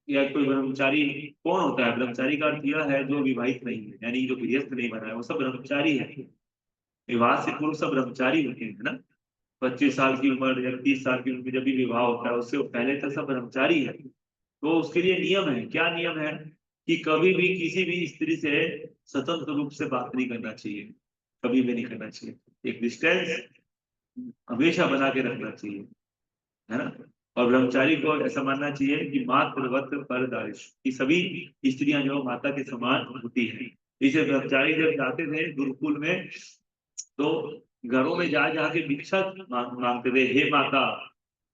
या कोई ब्रह्मचारी कौन होता है? ब्रह्मचारी का अर्थ यह है जो विवाहित नहीं है, यानी जो गृहस्थ नहीं बना है, वो सब ब्रह्मचारी है। विवाह से पूर्व सब ब्रह्मचारी होते हैं, है ना? 25 साल की उम्र या 30 साल की उम्र में जब भी विवाह होता है, उससे पहले तक सब ब्रह्मचारी है। तो उसके लिए नियम है। क्या नियम है? कि कभी भी किसी भी स्त्री से स्वतंत्र रूप से बात नहीं करना चाहिए, कभी भी नहीं करना चाहिए। एक डिस्टेंस हमेशा बना के रखना चाहिए, है ना? और ब्रह्मचारी को ऐसा मानना चाहिए कि मातृवत परदारिश, कि सभी स्त्रियां जो माता के समान होती हैं। इसे ब्रह्मचारी जब जाते थे गुरुकुल में, तो घरों में जा जाके भिक्षा मांगते थे, हे माता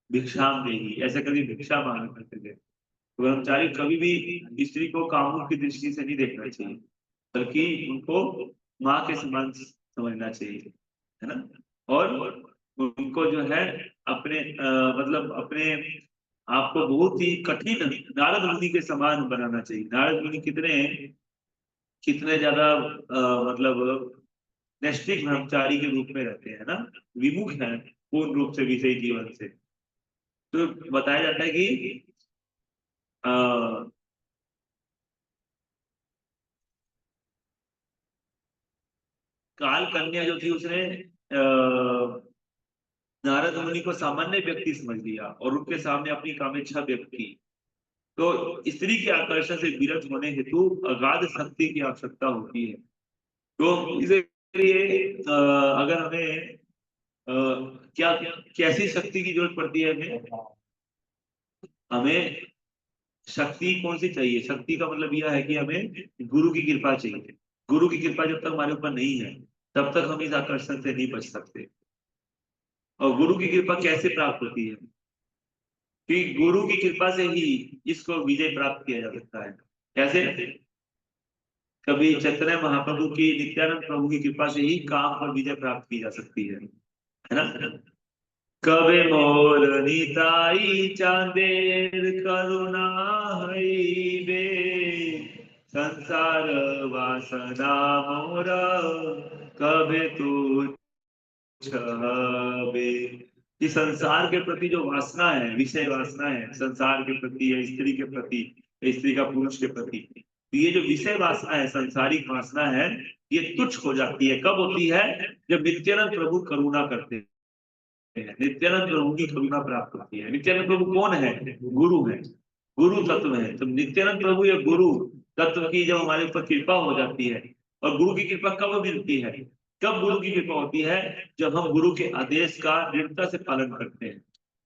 भिक्षाम देही, ऐसे कभी भिक्षा मांगा करते थे। तो ब्रह्मचारी कभी भी स्त्री को कामुक की दृष्टि से नहीं देखना चाहिए, बल्कि उनको माँ के समान समझना चाहिए, है ना? और उनको जो है अपने मतलब अपने आपको बहुत ही कठिन नारद मुनि के समान बनाना चाहिए। नारद मुनि कितने कितने ज्यादा मतलब नैष्ठिक ब्रह्मचारी के रूप में रहते हैं ना, विमुख हैं पूर्ण रूप से विषय जीवन से। तो बताया जाता है कि अ, काल कन्या जो थी उसने नारद मुनि को सामान्य व्यक्ति समझ लिया और उनके सामने अपनी कामेच्छा व्यक्त की। तो स्त्री के आकर्षण से विरत होने हेतु अगाध शक्ति की आवश्यकता होती है। तो इसलिए अगर हमें क्या कैसी शक्ति की जरूरत पड़ती है हमें, हमें शक्ति कौन सी चाहिए? शक्ति का मतलब यह है कि हमें गुरु की कृपा चाहिए। गुरु की कृपा जब तक हमारे ऊपर नहीं है तब तक हम इस आकर्षण से नहीं बच सकते। और गुरु की कृपा कैसे प्राप्त होती है? कि गुरु की कृपा से ही इसको विजय प्राप्त किया जा सकता है। कैसे? कभी चैतन्य महाप्रभु की, नित्यानंद प्रभु की कृपा से ही काम पर विजय प्राप्त की जा सकती है ना। कबे मोर निताई चांदेर करुणा हईबे, संसार वासना मोरा कबे तू छबे। कि संसार के प्रति जो वासना है, विषय वासना है, संसार के प्रति या स्त्री के प्रति या स्त्री का पुरुष के प्रति, तो ये जो विषय वासना है, संसारिक वासना है, ये तुच्छ हो जाती है। कब होती है? जब नित्यानंद प्रभु करुणा करते हैं, नित्यानंद प्रभु की करुणा प्राप्त होती है। नित्यानंद प्रभु कौन है? गुरु है, गुरु तत्व है। तो नित्यानंद प्रभु या गुरु तत्व की जब हमारे ऊपर कृपा हो जाती है, और गुरु की कृपा कब मिलती है? कब गुरु की कृपा होती है? जब हम गुरु के आदेश का दृढ़ता से पालन करते हैं।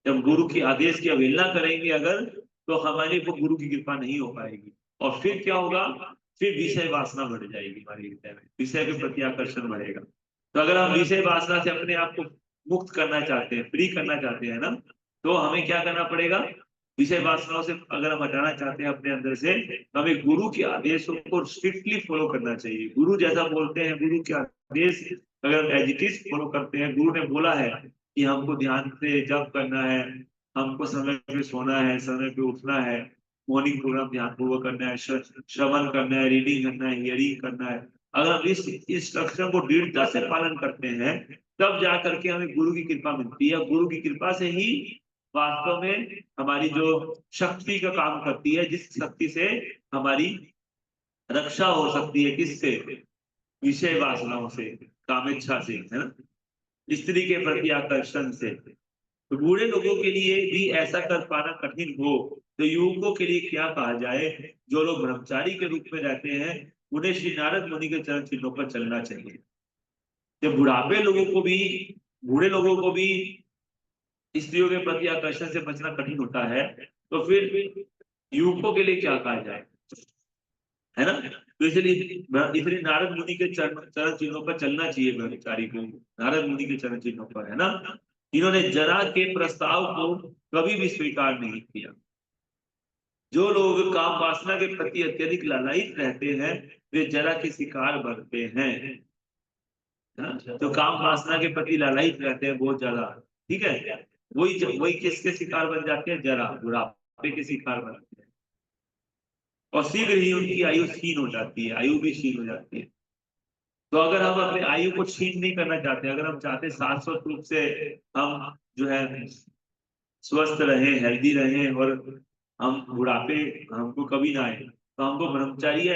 जब गुरु की आदेश की अवहेलना करेंगे अगर, तो हमारे को गुरु की कृपा नहीं हो पाएगी। और फिर क्या होगा? फिर विषय वासना बढ़ जाएगी हमारे हृदय में, विषय के प्रति आकर्षण बढ़ेगा। तो अगर हम विषय वासना से अपने आप को मुक्त करना चाहते हैं, फ्री करना चाहते हैं ना, तो हमें क्या करना पड़ेगा? विषय वासनाओं से अगर हम हटाना चाहते हैं अपने अंदर से, तो हमें गुरु के आदेशों को स्ट्रिक्टली फॉलो करना चाहिए। गुरु जैसा बोलते हैं, गुरु के आदेश अगर एज इट इज फॉलो करते हैं, गुरु ने बोला है कि हमको ध्यान से जप करना है, हमको समय पे सोना है, समय पे उठना है, मॉर्निंग प्रोग्राम ध्यान पूर्वक करना है, श्रवण करना है, रीडिंग करना है, हियरिंग करना है। अगर हम इस इंस्ट्रक्शन को दृढ़ता से पालन करते हैं, तब जा करके हमें गुरु की कृपा मिलती है। गुरु की कृपा से ही वास्तव में हमारी जो शक्ति का काम करती है, जिस शक्ति से हमारी रक्षा हो सकती है, किससे? विषय वासनाओं से, कामेच्छा से, है ना, स्त्री के प्रति आकर्षण से। तो बूढ़े लोगों के लिए भी ऐसा कर पाना कठिन हो, तो युवकों के लिए क्या कहा जाए? जो लोग ब्रह्मचारी के रूप में रहते हैं, उन्हें श्री नारद मुनि के चरण चिन्हों पर चलना चाहिए। जब बुढ़ापे लोगों को भी, बूढ़े लोगों को भी स्त्रियों के प्रति आकर्षण से बचना कठिन होता है, तो फिर युवकों के लिए क्या कहा जाए, है ना। तो इसलिए इसलिए नारद मुनि के चरण चरण चिन्हों पर चलना चाहिए ब्रह्मचारी को, नारद मुनि के चरण चिन्हों पर, है ना। इन्होंने जरा के प्रस्ताव को कभी भी स्वीकार नहीं किया। जो लोग काम वासना के प्रति अत्यधिक लालायित रहते हैं, वे जरा के शिकार बनते हैं, है ना। जो काम वासना के प्रति लालायित रहते हैं बहुत ज्यादा, ठीक है, वही वही किसके शिकार बन जाते हैं? जरा, बुढ़ापे के शिकार बनते हैं। और शीघ्र ही उनकी आयु क्षीण हो जाती है, आयु भी क्षीण हो जाती है। तो अगर हम अपने आयु को क्षीण नहीं करना चाहते, अगर हम चाहते शाश्वत रूप से हम जो है स्वस्थ रहे, हेल्दी रहे, और हम बुढ़ापे हमको कभी ना आए, तो हमको ब्रह्मचारी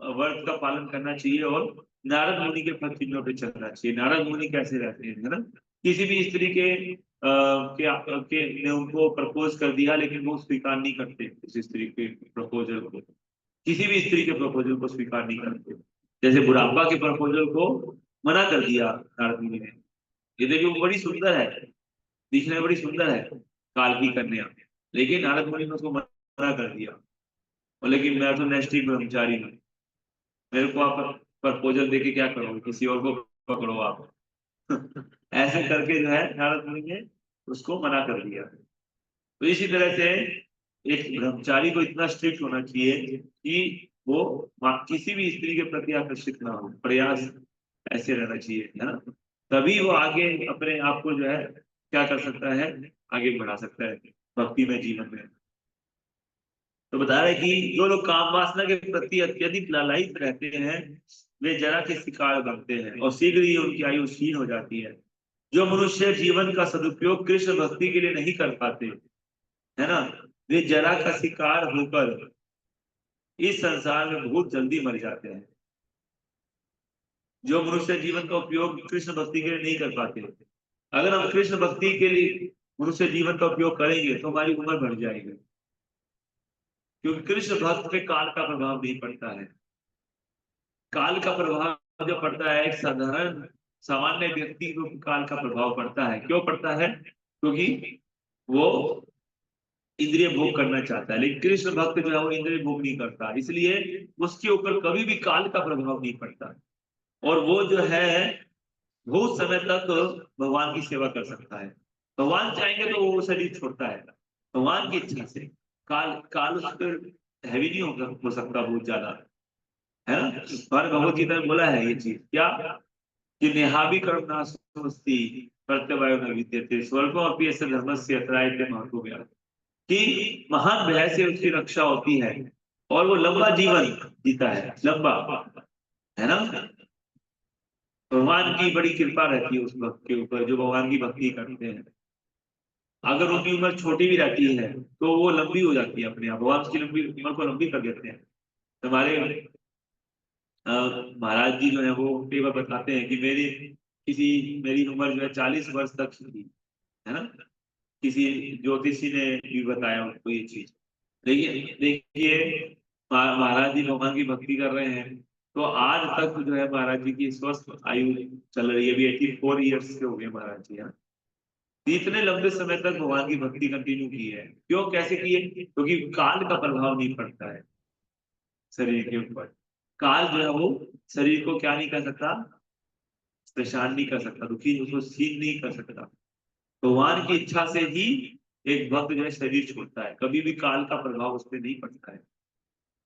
व्रत का पालन करना चाहिए और नारद मुनि के पद चिन्हों पे चलना चाहिए। नारद मुनि कैसे रहते हैं, है ना। किसी भी स्त्री के ने उनको प्रपोज कर दिया, लेकिन वो स्वीकार नहीं करते उस स्त्री के प्रपोजल को, किसी भी स्त्री के प्रपोजल को स्वीकार नहीं करते। जैसे बुढ़ापा के प्रपोजल को मना कर दिया नारद मुनि ने। ये देखिए वो बड़ी सुंदर है, दिखने में बड़ी सुंदर है काल की कन्या, लेकिन नारद मुनि ने उसको मना कर दिया। और लेकिन मैं तो नैष्ठिक ब्रह्मचारी हूँ, मेरे को आप प्रपोजल देके क्या करोगे, किसी और को पकड़ो आप। ऐसे करके जो है नारद मुनि ने उसको मना कर दिया। तो इसी तरह से एक ब्रह्मचारी को इतना स्ट्रिक्ट होना चाहिए कि वो किसी भी स्त्री के प्रति आकर्षित ना हो, प्रयास ऐसे रहना चाहिए, है ना। तभी वो आगे अपने आप को जो है क्या कर सकता है, आगे बढ़ा सकता है भक्ति में, जीवन में। तो बता रहे कि जो लोग काम वासना के प्रति अत्यधिक लालायित रहते हैं वे जरा के शिकार बनते हैं और शीघ्र ही उनकी आयु क्षीण हो जाती है। जो मनुष्य जीवन का सदुपयोग कृष्ण भक्ति के लिए नहीं कर पाते, है ना, वे जरा का शिकार होकर इस संसार में बहुत जल्दी मर जाते हैं। जो मनुष्य जीवन का उपयोग कृष्ण भक्ति के लिए नहीं कर पाते, अगर हम कृष्ण भक्ति के लिए मनुष्य जीवन का उपयोग करेंगे तो हमारी उम्र बढ़ जाएगी, क्योंकि कृष्ण भक्त पे काल का प्रभाव नहीं पड़ता है। काल का प्रभाव जो पड़ता है एक साधारण सामान्य व्यक्ति को काल का प्रभाव पड़ता है। क्यों पड़ता है? क्योंकि वो इंद्रिय भोग करना चाहता है, लेकिन कृष्ण भक्त जो है वो इंद्रिय भोग नहीं करता, इसलिए उसके ऊपर कभी भी काल का प्रभाव नहीं पड़ता और वो जो है बहुत समय तक भगवान की सेवा कर सकता है। भगवान चाहेंगे तो वो शरीर छोड़ता है, भगवान की इच्छा से। काल काल उस पर हैवी नहीं हो सकता बहुत ज्यादा, है ना। और भगवत गीता में बोला है ये चीज क्या, कि नेहाभि कर्म नास्ति प्रत्यवायो न विद्यते स्वर्गो अपि यस्य धर्मस्य अत्रायते महतो व्याधि, कि महान भय से उसकी रक्षा होती है और वो लंबा जीवन जीता है, लंबा, है ना। भगवान की बड़ी कृपा रहती है उस भक्त के ऊपर जो भगवान की भक्ति करते हैं। अगर उनकी उम्र छोटी भी रहती है तो वो लंबी हो जाती है अपने आप, भगवान उसकी लंबी उम्र को लंबी कर देते हैं। हमारे महाराज जी जो है वो कई बार बताते हैं कि मेरी उम्र जो है 40 वर्ष तक थी, है ना। किसी ज्योतिषी ने भी बताया उनको ये चीज। देखिए देखिए महाराज जी भगवान की भक्ति कर रहे हैं तो आज तक जो है महाराज जी की स्वस्थ आयु चल रही है। अभी 84 ईयर्स के हो गए महाराज जी, हाँ। इतने लंबे समय तक भगवान की भक्ति कंटिन्यू की है। क्यों, कैसे किए? क्योंकि काल का प्रभाव नहीं पड़ता है शरीर के ऊपर। काल जो है वो शरीर को क्या नहीं कर सकता, परेशान नहीं कर सकता, दुखी उसको सीन नहीं कर सकता। भगवान की इच्छा से ही एक भक्त जो है शरीर छोड़ता है, कभी भी काल का प्रभाव उस पर नहीं पड़ता है,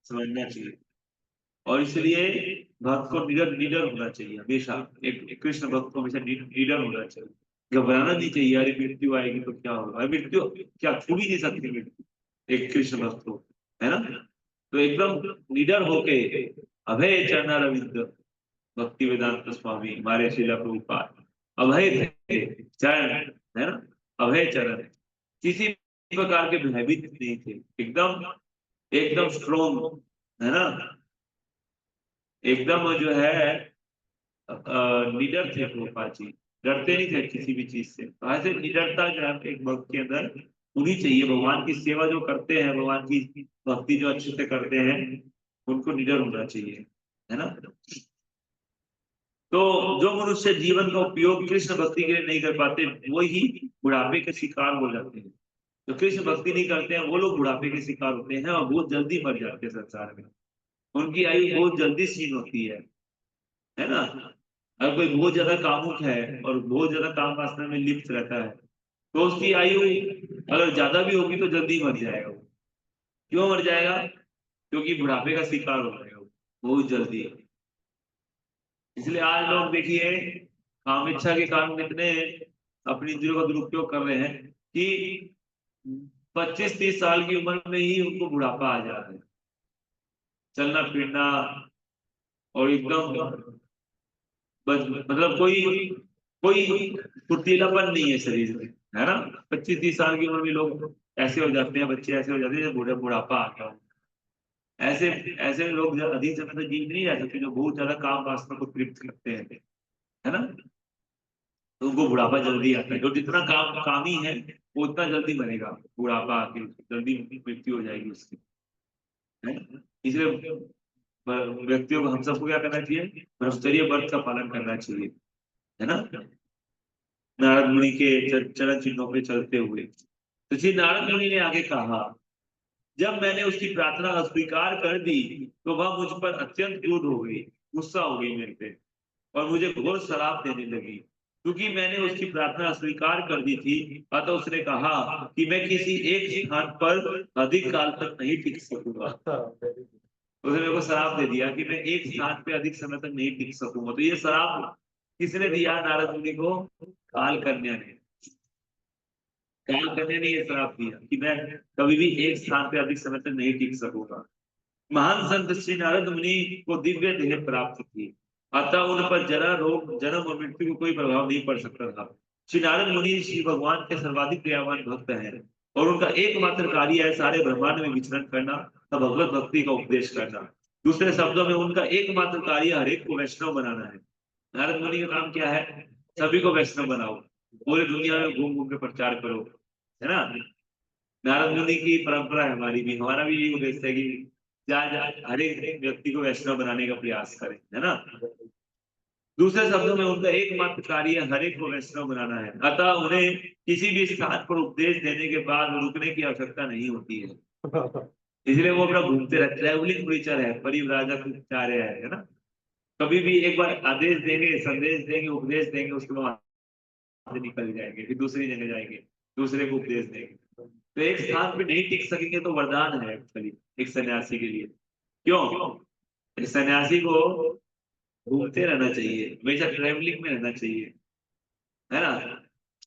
समझना चाहिए। और इसलिए भक्त को निडर निडर होना चाहिए हमेशा। एक कृष्ण भक्त को हमेशा निडर होना चाहिए, घबराना नहीं चाहिए। अरे मृत्यु आएगी तो क्या होगा, अरे मृत्यु क्या छू भी नहीं सकती मृत्यु एक कृष्ण भक्त को, है ना। तो एकदम निडर होके अभय चरणा रविंद्र भक्ति वेदांत स्वामी हमारे श्रीला प्रभुपाद अभय थे चरण, है ना, अभय चरण, किसी प्रकार के भयभीत नहीं थे, एकदम एकदम स्ट्रोंग, है ना, एकदम जो है निडर थे प्रभुपाद जी, डरते नहीं थे किसी भी चीज से। तो ऐसे निडरता जो है एक भक्त के अंदर होनी चाहिए। भगवान की सेवा जो करते हैं, भगवान की भक्ति जो अच्छे से करते हैं, उनको निडर होना चाहिए, है ना। तो जो मनुष्य जीवन का उपयोग कृष्ण भक्ति के लिए नहीं कर पाते वो ही बुढ़ापे के शिकार हो जाते हैं। जो कृष्ण भक्ति नहीं करते हैं वो लोग बुढ़ापे के शिकार होते हैं और बहुत जल्दी मर जाते हैं संसार में, उनकी आयु बहुत जल्दी क्षीण होती है ना। अगर कोई बहुत ज्यादा कामुक है और बहुत ज्यादा काम वासना में लिप्त रहता है तो उसकी आयु अगर ज्यादा भी होगी तो जल्दी मर जाएगा वो। क्यों मर जाएगा? क्योंकि बुढ़ापे का शिकार हो जाएगा वो बहुत जल्दी। इसलिए आज लोग देखिए काम इच्छा के कारण कितने अपनी इंद्रियों का दुरुपयोग कर रहे हैं कि 25-30 साल की उम्र में ही उनको बुढ़ापा आ जा रहा है, चलना फिरना और एकदम मतलब कोई कोई फुर्तीलापन नहीं है शरीर में, है ना। 25-30 साल की उम्र में लोग ऐसे हो जाते हैं, बच्चे ऐसे हो जाते हैं जब बुढ़ापा आ गया। ऐसे ऐसे लोग जो अधिक समय तक जीवित नहीं रह सकते, जो बहुत ज्यादा काम वासना को तृप्त करते हैं, है ना। तो उनको बुढ़ापा जल्दी आता है। जो जितना कामी है वो उतना जल्दी मरेगा, बुढ़ापा आके जल्दी मृत्यु हो जाएगी उसकी, है। इसलिए व्यक्तियों को, हम सबको क्या करना चाहिए, ब्रह्मचर्य व्रत का पालन करना चाहिए, है ना। नारद मुनि के चरण चिन्हों पे चलते हुए। तो श्री नारद मुनि ने आगे कहा, जब मैंने उसकी प्रार्थना अस्वीकार कर दी तो वह मुझ पर अत्यंत क्रोध हो गई, गुस्सा हो गई मेरे पे और मुझे घोर शराप देने लगी। क्योंकि मैंने उसकी प्रार्थना अस्वीकार कर दी थी, अतः उसने कहा कि मैं किसी एक स्थान पर अधिक काल तक नहीं टिक सकूंगा। उसने मेरे को शराप दे दिया कि मैं एक स्थान पे अधिक समय तक नहीं टिक सकूंगा। तो ये शराप किसने दिया नारद मुनि को? काल कन्या ने। काल कन्या ने ये श्राप दिया कि मैं कभी भी एक स्थान पे अधिक समय तक नहीं टिक सकूंगा। महान संत श्री नारद मुनि को दिव्य देह प्राप्त थी, अतः उन पर जरा रोग जन्म और मृत्यु को कोई प्रभाव नहीं पड़ सकता था। श्री नारद मुनि श्री भगवान के सर्वाधिक दयावान भक्त हैं और उनका एकमात्र कार्य है सारे ब्रह्मांड में विचरण करना तथा भगवत भक्ति का उपदेश करना। दूसरे शब्दों में उनका एकमात्र कार्य हरेक को वैष्णव बनाना है। नारद मुनि का काम क्या है? सभी को वैष्णव बनाओ, पूरी दुनिया में घूम घूम के प्रचार करो, है ना। नारद मुनि की परंपरा है, हमारी भी, हमारा भी यही उद्देश्य है कि हर एक व्यक्ति को वैष्णव बनाने का प्रयास करें, है ना। दूसरे शब्दों में उनका एकमात्र कार्य हर एक को वैष्णव बनाना है, अतः उन्हें किसी भी स्थान पर उपदेश देने के बाद रुकने की आवश्यकता नहीं होती है। इसलिए वो अपना घूमते रहते हैं, ट्रैवलिंग प्रीचर है, परिव्राजक आचार्य है ना। कभी भी एक बार आदेश देंगे, संदेश देंगे, उपदेश देंगे, उसके बाद से निकल जाएंगे, फिर दूसरी जगह जाएंगे, दूसरे को उपदेश देंगे। तो एक स्थान पे नहीं टिक सकेंगे तो वरदान है एक्चुअली एक सन्यासी के लिए। क्यों? एक सन्यासी को घूमते रहना चाहिए, हमेशा ट्रेवलिंग में रहना चाहिए, है ना।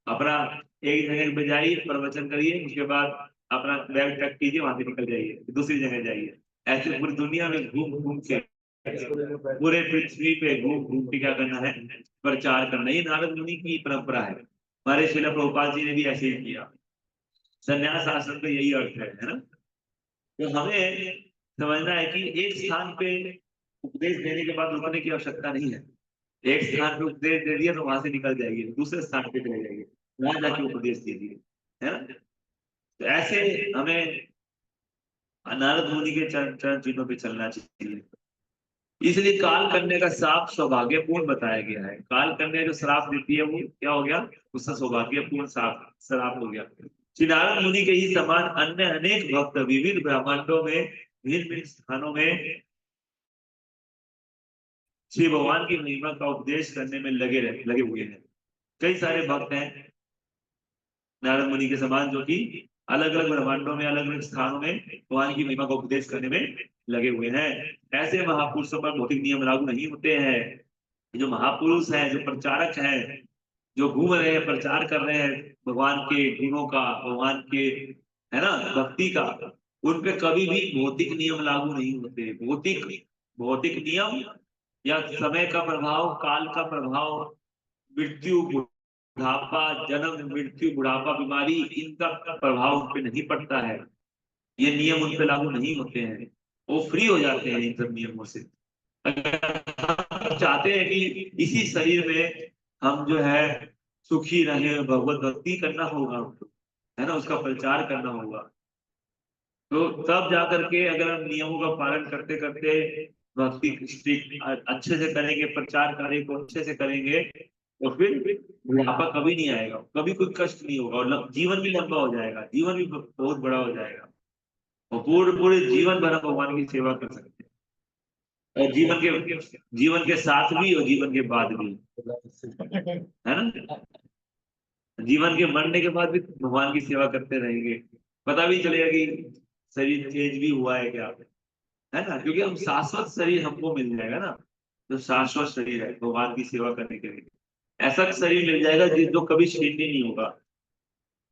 अपना एक जगह पे जाइए, प्रवचन करिए, उसके बाद अपना बैग पैक कीजिए, वहां से निकल जाइए, फिर दूसरी जगह जाइए। ऐसे पूरी दुनिया में घूम घूम के, पूरे पृथ्वी पे घूम घूम के क्या करना है? प्रचार करना। ये नारद मुनि की परंपरा है। हमारे श्रील प्रभुपाद जी ने भी ऐसे ही किया। संन्यास आश्रम का यही अर्थ है ना। तो हमें समझना है कि एक स्थान पे उपदेश देने के बाद रुकने की आवश्यकता नहीं है। एक स्थान पे उपदेश दे दिया तो वहां से निकल जाइए, दूसरे स्थान पे चले जाइए, वहां जाके उपदेश दीजिए, है ना। तो ऐसे हमें नारद मुनि के चरण चरण चिन्हों पे चलना चाहिए। इसलिए काल कन्या का श्राप सौभाग्यपूर्ण बताया गया है। काल कन्या जो श्राप देती है वो क्या हो गया? उससे सौभाग्यपूर्ण श्राप हो गया। श्री नारद मुनि के ही समान अन्य अनेक भक्त विविध ब्रह्मांडों में भिन्न भिन्न स्थानों में श्री भगवान की महिमा का उपदेश करने में लगे हुए हैं। कई सारे भक्त हैं नारद मुनि के समान जो कि अलग अलग ब्रह्मांडों में अलग अलग स्थानों में भगवान की महिमा का उपदेश करने में लगे हुए हैं। ऐसे महापुरुषों पर भौतिक नियम लागू नहीं होते हैं। जो महापुरुष हैं, जो प्रचारक हैं, जो घूम रहे हैं, प्रचार कर रहे हैं भगवान के गुणों का, भगवान के, है ना, भक्ति का, उन पे कभी भी भौतिक नियम लागू नहीं होते। भौतिक भौतिक नियम या समय का प्रभाव, काल का प्रभाव, मृत्यु, बुढ़ापा, जन्म मृत्यु, बुढ़ापा, बीमारी, इनका प्रभाव उन पे नहीं पड़ता है। ये नियम उन पे लागू नहीं होते हैं, वो फ्री हो जाते हैं इन सब नियमों से। चाहते हैं कि इसी शरीर में हम जो है सुखी रहे, भगवत भक्ति करना होगा, है ना, उसका प्रचार करना होगा। तो तब जाकर के अगर हम नियमों का पालन करते करते भक्ति अच्छे से करेंगे, प्रचार कार्य को अच्छे से करेंगे, तो फिर बुढ़ापा कभी नहीं आएगा, कभी कोई कष्ट नहीं होगा, और जीवन भी लंबा हो जाएगा, जीवन भी बहुत बड़ा हो जाएगा, और पूरे पूरे जीवन भर हम भगवान की सेवा कर सकते हैं। और जीवन के साथ भी और जीवन के बाद भी, है ना। जीवन के मरने के बाद भी भगवान की सेवा करते रहेंगे, पता भी चलेगा कि शरीर चेंज भी हुआ है क्या, है ना। क्योंकि हम शाश्वत शरीर हमको मिल जाएगा ना, जो शाश्वत शरीर है भगवान की सेवा करने के लिए, ऐसा शरीर मिल जाएगा जो कभी क्षीण नहीं होगा।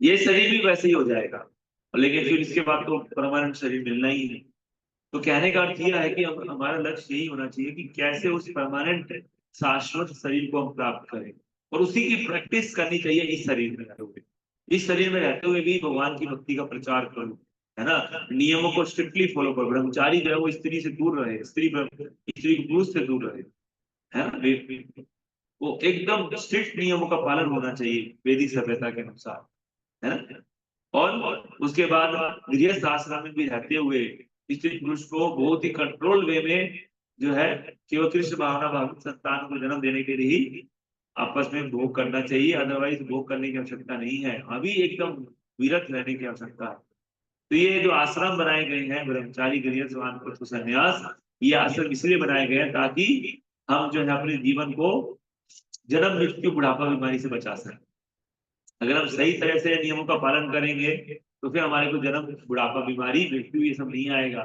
ये शरीर भी वैसे ही हो जाएगा, लेकिन फिर इसके बाद तो परमानेंट शरीर मिलना ही है। तो कहने का अर्थ यह है कि हमारा लक्ष्य यही होना चाहिए कि कैसे उस परमानेंट शाश्वत शरीर को हम प्राप्त करें, और उसी की प्रैक्टिस करनी चाहिए इस शरीर में रहते हुए। इस शरीर में रहते हुए भी भगवान की भक्ति का प्रचार करो, है ना। नियमों को स्ट्रिक्टली फॉलो करो। ब्रह्मचारी जो है वो स्त्री से दूर रहे, स्त्री पुरुष से दूर रहे, है ना। वो एकदम स्ट्रिक्ट नियमों का पालन होना चाहिए वैदिक सभ्यता के अनुसार, है ना। और उसके बाद गृहस्थ आश्रम में भी रहते हुए स्त्री पुरुष को बहुत ही कंट्रोल वे में जो है केवल कृष्ण भावना भावित संतान को जन्म देने के लिए ही आपस में भोग करना चाहिए, अदरवाइज भोग करने की आवश्यकता नहीं है। अभी एकदम विरत रहने की आवश्यकता है। तो ये जो आश्रम बनाए गए हैं ब्रह्मचारी, गृहस्थ, वानप्रस्थ, संन्यास, ये आश्रम इसलिए बनाए गए हैं ताकि हम जो है अपने जीवन को जन्म मृत्यु बुढ़ापा बीमारी से बचा सकें। अगर हम सही तरह से नियमों का पालन करेंगे तो फिर हमारे को जन्म बुढ़ापा बीमारी मृत्यु ये सब नहीं आएगा।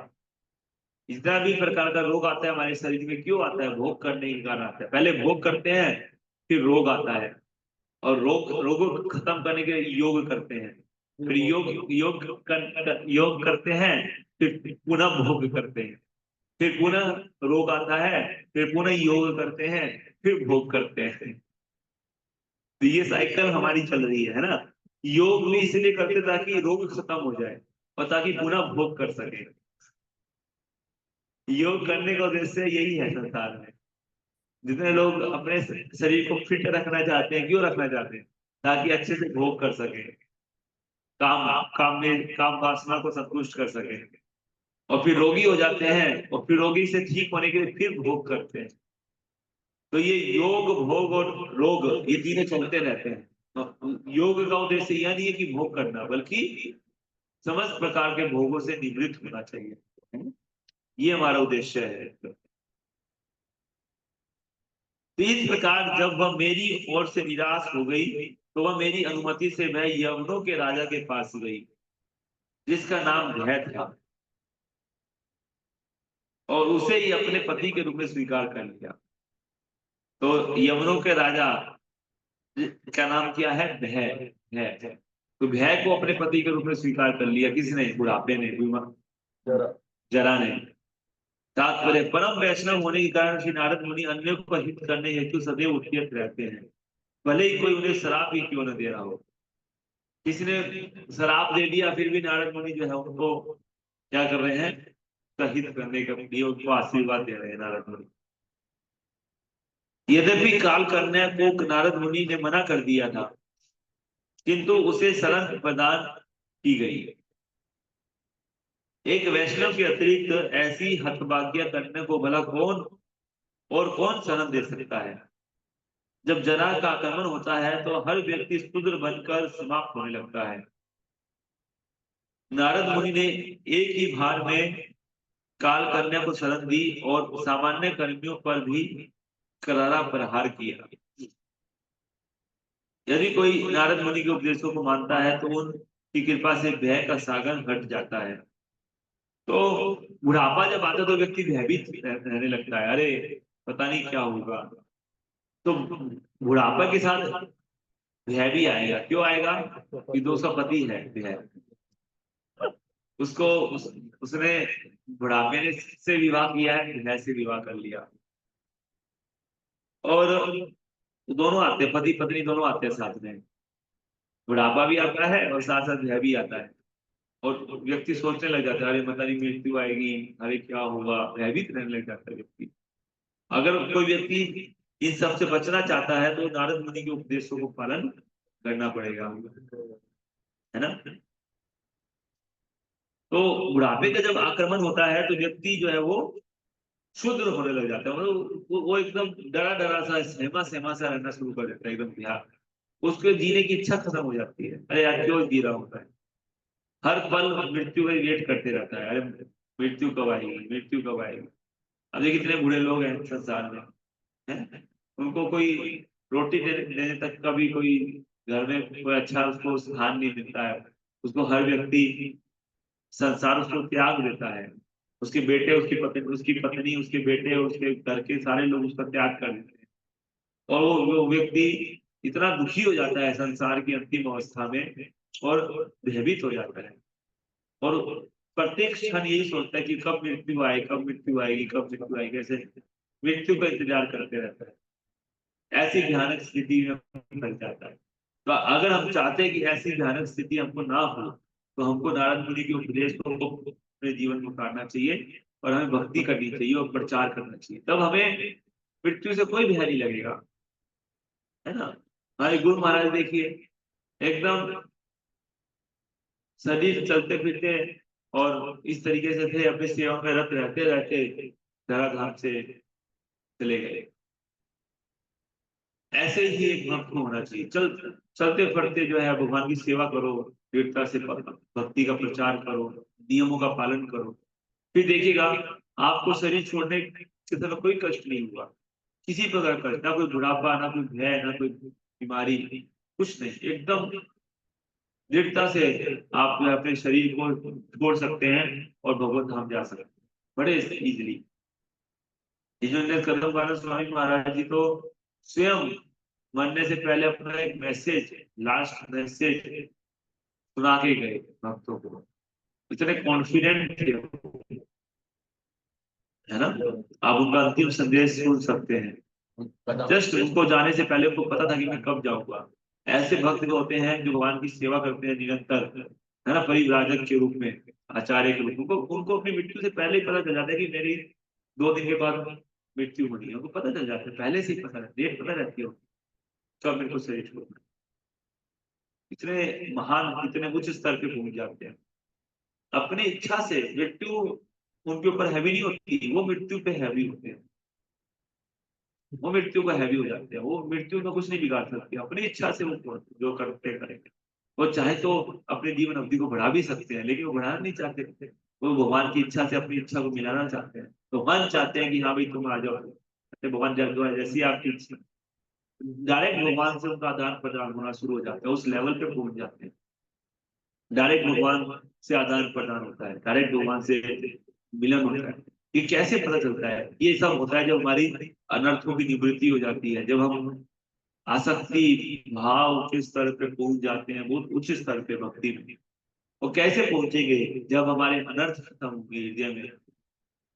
जितना भी प्रकार का रोग आता है हमारे शरीर में क्यों आता है? भोग करने के कारण आता है। पहले भोग करते हैं, फिर रोग आता है, और रोगों को खत्म करने के लिए योग करते हैं, फिर योग करते हैं, फिर पुनः भोग करते हैं, फिर पुनः रोग आता है, फिर पुनः योग करते हैं, फिर भोग करते हैं। तो ये साइकिल हमारी चल रही है ना। योग भी इसलिए करते ताकि रोग खत्म हो जाए और ताकि पुनः भोग कर सके। योग करने का उद्देश्य यही है संसार में। जितने लोग अपने शरीर को फिट रखना चाहते हैं, क्यों रखना चाहते हैं? ताकि अच्छे से भोग कर सके, काम वासना को संतुष्ट कर सके, और फिर रोगी हो जाते हैं, और फिर रोगी से ठीक होने के लिए फिर भोग करते हैं। तो ये योग, भोग और रोग, ये तीनों चलते रहते हैं। तो योग का उद्देश्य यह नहीं है कि भोग करना, बल्कि समस्त प्रकार के भोगों से निवृत्त होना चाहिए। ये हमारा उद्देश्य है। तो इस प्रकार जब वह मेरी ओर से निराश हो गई, तो वह मेरी अनुमति से वह यवनों के राजा के पास गई, जिसका नाम भय था, और उसे ही अपने पति के रूप में स्वीकार कर लिया। तो यवनों के राजा का नाम क्या है? भय। भय, तो भय को अपने पति के रूप में स्वीकार कर लिया। किसने? बुढ़ापे ने, जरा ने। तात्पर्य, परम वैष्णव होने के कारण श्री नारद मुनि अन्य को हित करने हेतु सदैव उद्यत रहते हैं, भले ही कोई उन्हें शराब भी क्यों न दे रहा हो। किसी ने शराब दे दिया, फिर भी नारद मुनि जो है उनको क्या कर रहे हैं? हित करने के लिए उनको आशीर्वाद दे रहे हैं नारद मुनि। यद्यपि काल कन्या को नारद मुनि ने मना कर दिया था, किंतु उसे शरण प्रदान की गई। एक वैष्णव के अतिरिक्त ऐसी हतभाग्य कन्या को भला कौन शरण दे सकता है? जब जरा का आक्रमण होता है तो हर व्यक्ति शूद्र बनकर समाप्त होने लगता है। नारद मुनि ने एक ही भार में काल कन्या को शरण दी और सामान्य कर्मियों पर भी करारा प्रहार किया। यदि कोई नारद मुनि के उपदेशों को मानता है तो उनकी कृपा से भय का सागर हट जाता है। तो बुढ़ापा जब आता है तो व्यक्ति भयभीत रहने लगता है, अरे पता नहीं क्या होगा। तो बुढ़ापा के साथ भय भी आएगा। क्यों आएगा? कि दोस्त का पति है भय, उसने बुढ़ापे ने से विवाह किया है, भय से विवाह कर लिया, और दोनों आते हैं, पति पत्नी दोनों आते हैं साथ में। बुढ़ापा भी आता है और साथ साथ भय भी आता है, और व्यक्ति सोचने लग जाता है, अरे पता नहीं मृत्यु आएगी, अरे क्या होगा, भयभीत रहने लग जाता है व्यक्ति। अगर कोई व्यक्ति इन सब से बचना चाहता है तो नारद मुनि के उपदेशों को पालन करना पड़ेगा, है ना। तो बुढ़ापे का जब आक्रमण होता है तो व्यक्ति जो है वो शुद्र होने लग जाता है, मतलब वो एकदम डरा डरा सा, सहमा सहमा सा रहना शुरू कर देता है, एकदम बिहार। उसके जीने की इच्छा खत्म हो जाती है, अरे यार क्यों जी रहा होता है, हर पल मृत्यु का वेट करते रहता है, अरे मृत्यु कब आएगी, मृत्यु कब आएगी। अब देखिए कितने बूढ़े लोग हैं संसार में, है? उनको कोई रोटी देने तक का भी कोई घर में कोई अच्छा उसको स्थान नहीं मिलता है। उसको हर व्यक्ति, संसार उसको त्याग देता है, उसके बेटे, उसकी पत्नी, उसके बेटे, उसके घर के सारे लोग उसका त्याग कर देते हैं, और वो व्यक्ति इतना दुखी हो जाता है संसार की अंतिम अवस्था में, और भयभीत हो जाता है, और प्रत्येक क्षण यही सोचता है कि कब मृत्यु आए, कब मृत्यु आएगी, कब मृत्यु आएगी, ऐसे मृत्यु का इंतजार करते रहता है। ऐसी भयानक स्थिति में फंस जाता है। तो अगर हम चाहते हैं कि ऐसी भयानक स्थिति हमको ना हो, तो हमको नारद मुनि के उपदेश को अपने जीवन में उतारना चाहिए, और हमें भक्ति करनी चाहिए और प्रचार करना चाहिए। तब हमें मृत्यु से कोई भय नहीं लगेगा, है ना। हमारे गुरु महाराज देखिए, एकदम शरीर चलते फिरते और इस तरीके से थे, अपनी सेवा में रत रहते रहते धराधाम से चले गए। ऐसे ही एक भक्त को होना चाहिए, चलते फिरते जो है भगवान की सेवा करो, दृढ़ता से भक्ति का प्रचार करो, नियमों का पालन करो, फिर देखिएगा आपको शरीर छोड़ने के समय कोई कष्ट नहीं हुआ, किसी प्रकार का कष्ट, ना कोई बुढ़ापा, ना कोई भय, ना कोई बीमारी, कुछ नहीं। एकदम दृढ़ता से आप जो है अपने शरीर को छोड़ सकते हैं और भगवत धाम जा सकते हैं बड़े इजीली। कदम बाला स्वामी महाराज जी तो स्वयं मरने से पहले अपना एक मैसेज, लास्ट मैसेज सुना के गए भक्तों को। इतने कॉन्फिडेंट थे वो, है ना। आप उनका अंतिम संदेश सुन सकते हैं। जस्ट उनको जाने से पहले उनको पता था कि मैं कब जाऊंगा। ऐसे भक्त जो होते हैं जो भगवान की सेवा करते हैं निरंतर, है ना, परिव्राजक के रूप में, आचार्य के रूप में, उनको अपनी मृत्यु से पहले ही पता चल जाता है कि मेरी 2 दिन के बाद मृत्यु होनी है। उनको पता चल जाता है, पहले से ही पता रहता है, डेट पता रहती है कब मेरे को शरीर छोड़ना है। इतने महान, इतने उच्च स्तर पे पहुंच जाते हैं। अपनी इच्छा से मृत्यु उनके ऊपर हैवी नहीं होती, वो मृत्यु पे हैवी होते हैं। वो मृत्यु का हैवी हो जाते हैं, वो मृत्यु में कुछ नहीं बिगाड़ सकते, अपनी इच्छा से वो जो करते करेंगे। वो चाहे तो अपने जीवन अवधि को बढ़ा भी सकते हैं, लेकिन वो बढ़ाना नहीं चाहते थे। वो भगवान की इच्छा से अपनी इच्छा को मिलाना चाहते हैं। तो भगवान चाहते हैं कि हाँ भाई तुम आ जाओ, तो भगवान जैसी आपकी इच्छा, डायरेक्ट भगवान से उनका आदान प्रदान होना शुरू हो जाता है, उस लेवल पे पहुंच जाते हैं। डायरेक्ट भगवान से आदान प्रदान होता है, डायरेक्ट भगवान से मिलन होता है। ये कैसे पता चलता है? ये सब होता है जब हमारी अनर्थों की निवृत्ति हो जाती है, जब हम आसक्ति भाव के स्तर पे पहुंच जाते हैं, बहुत उच्च स्तर पे भक्ति में। और कैसे पहुंचेंगे? जब हमारे अनर्थ खत्म होंगे हृदय में।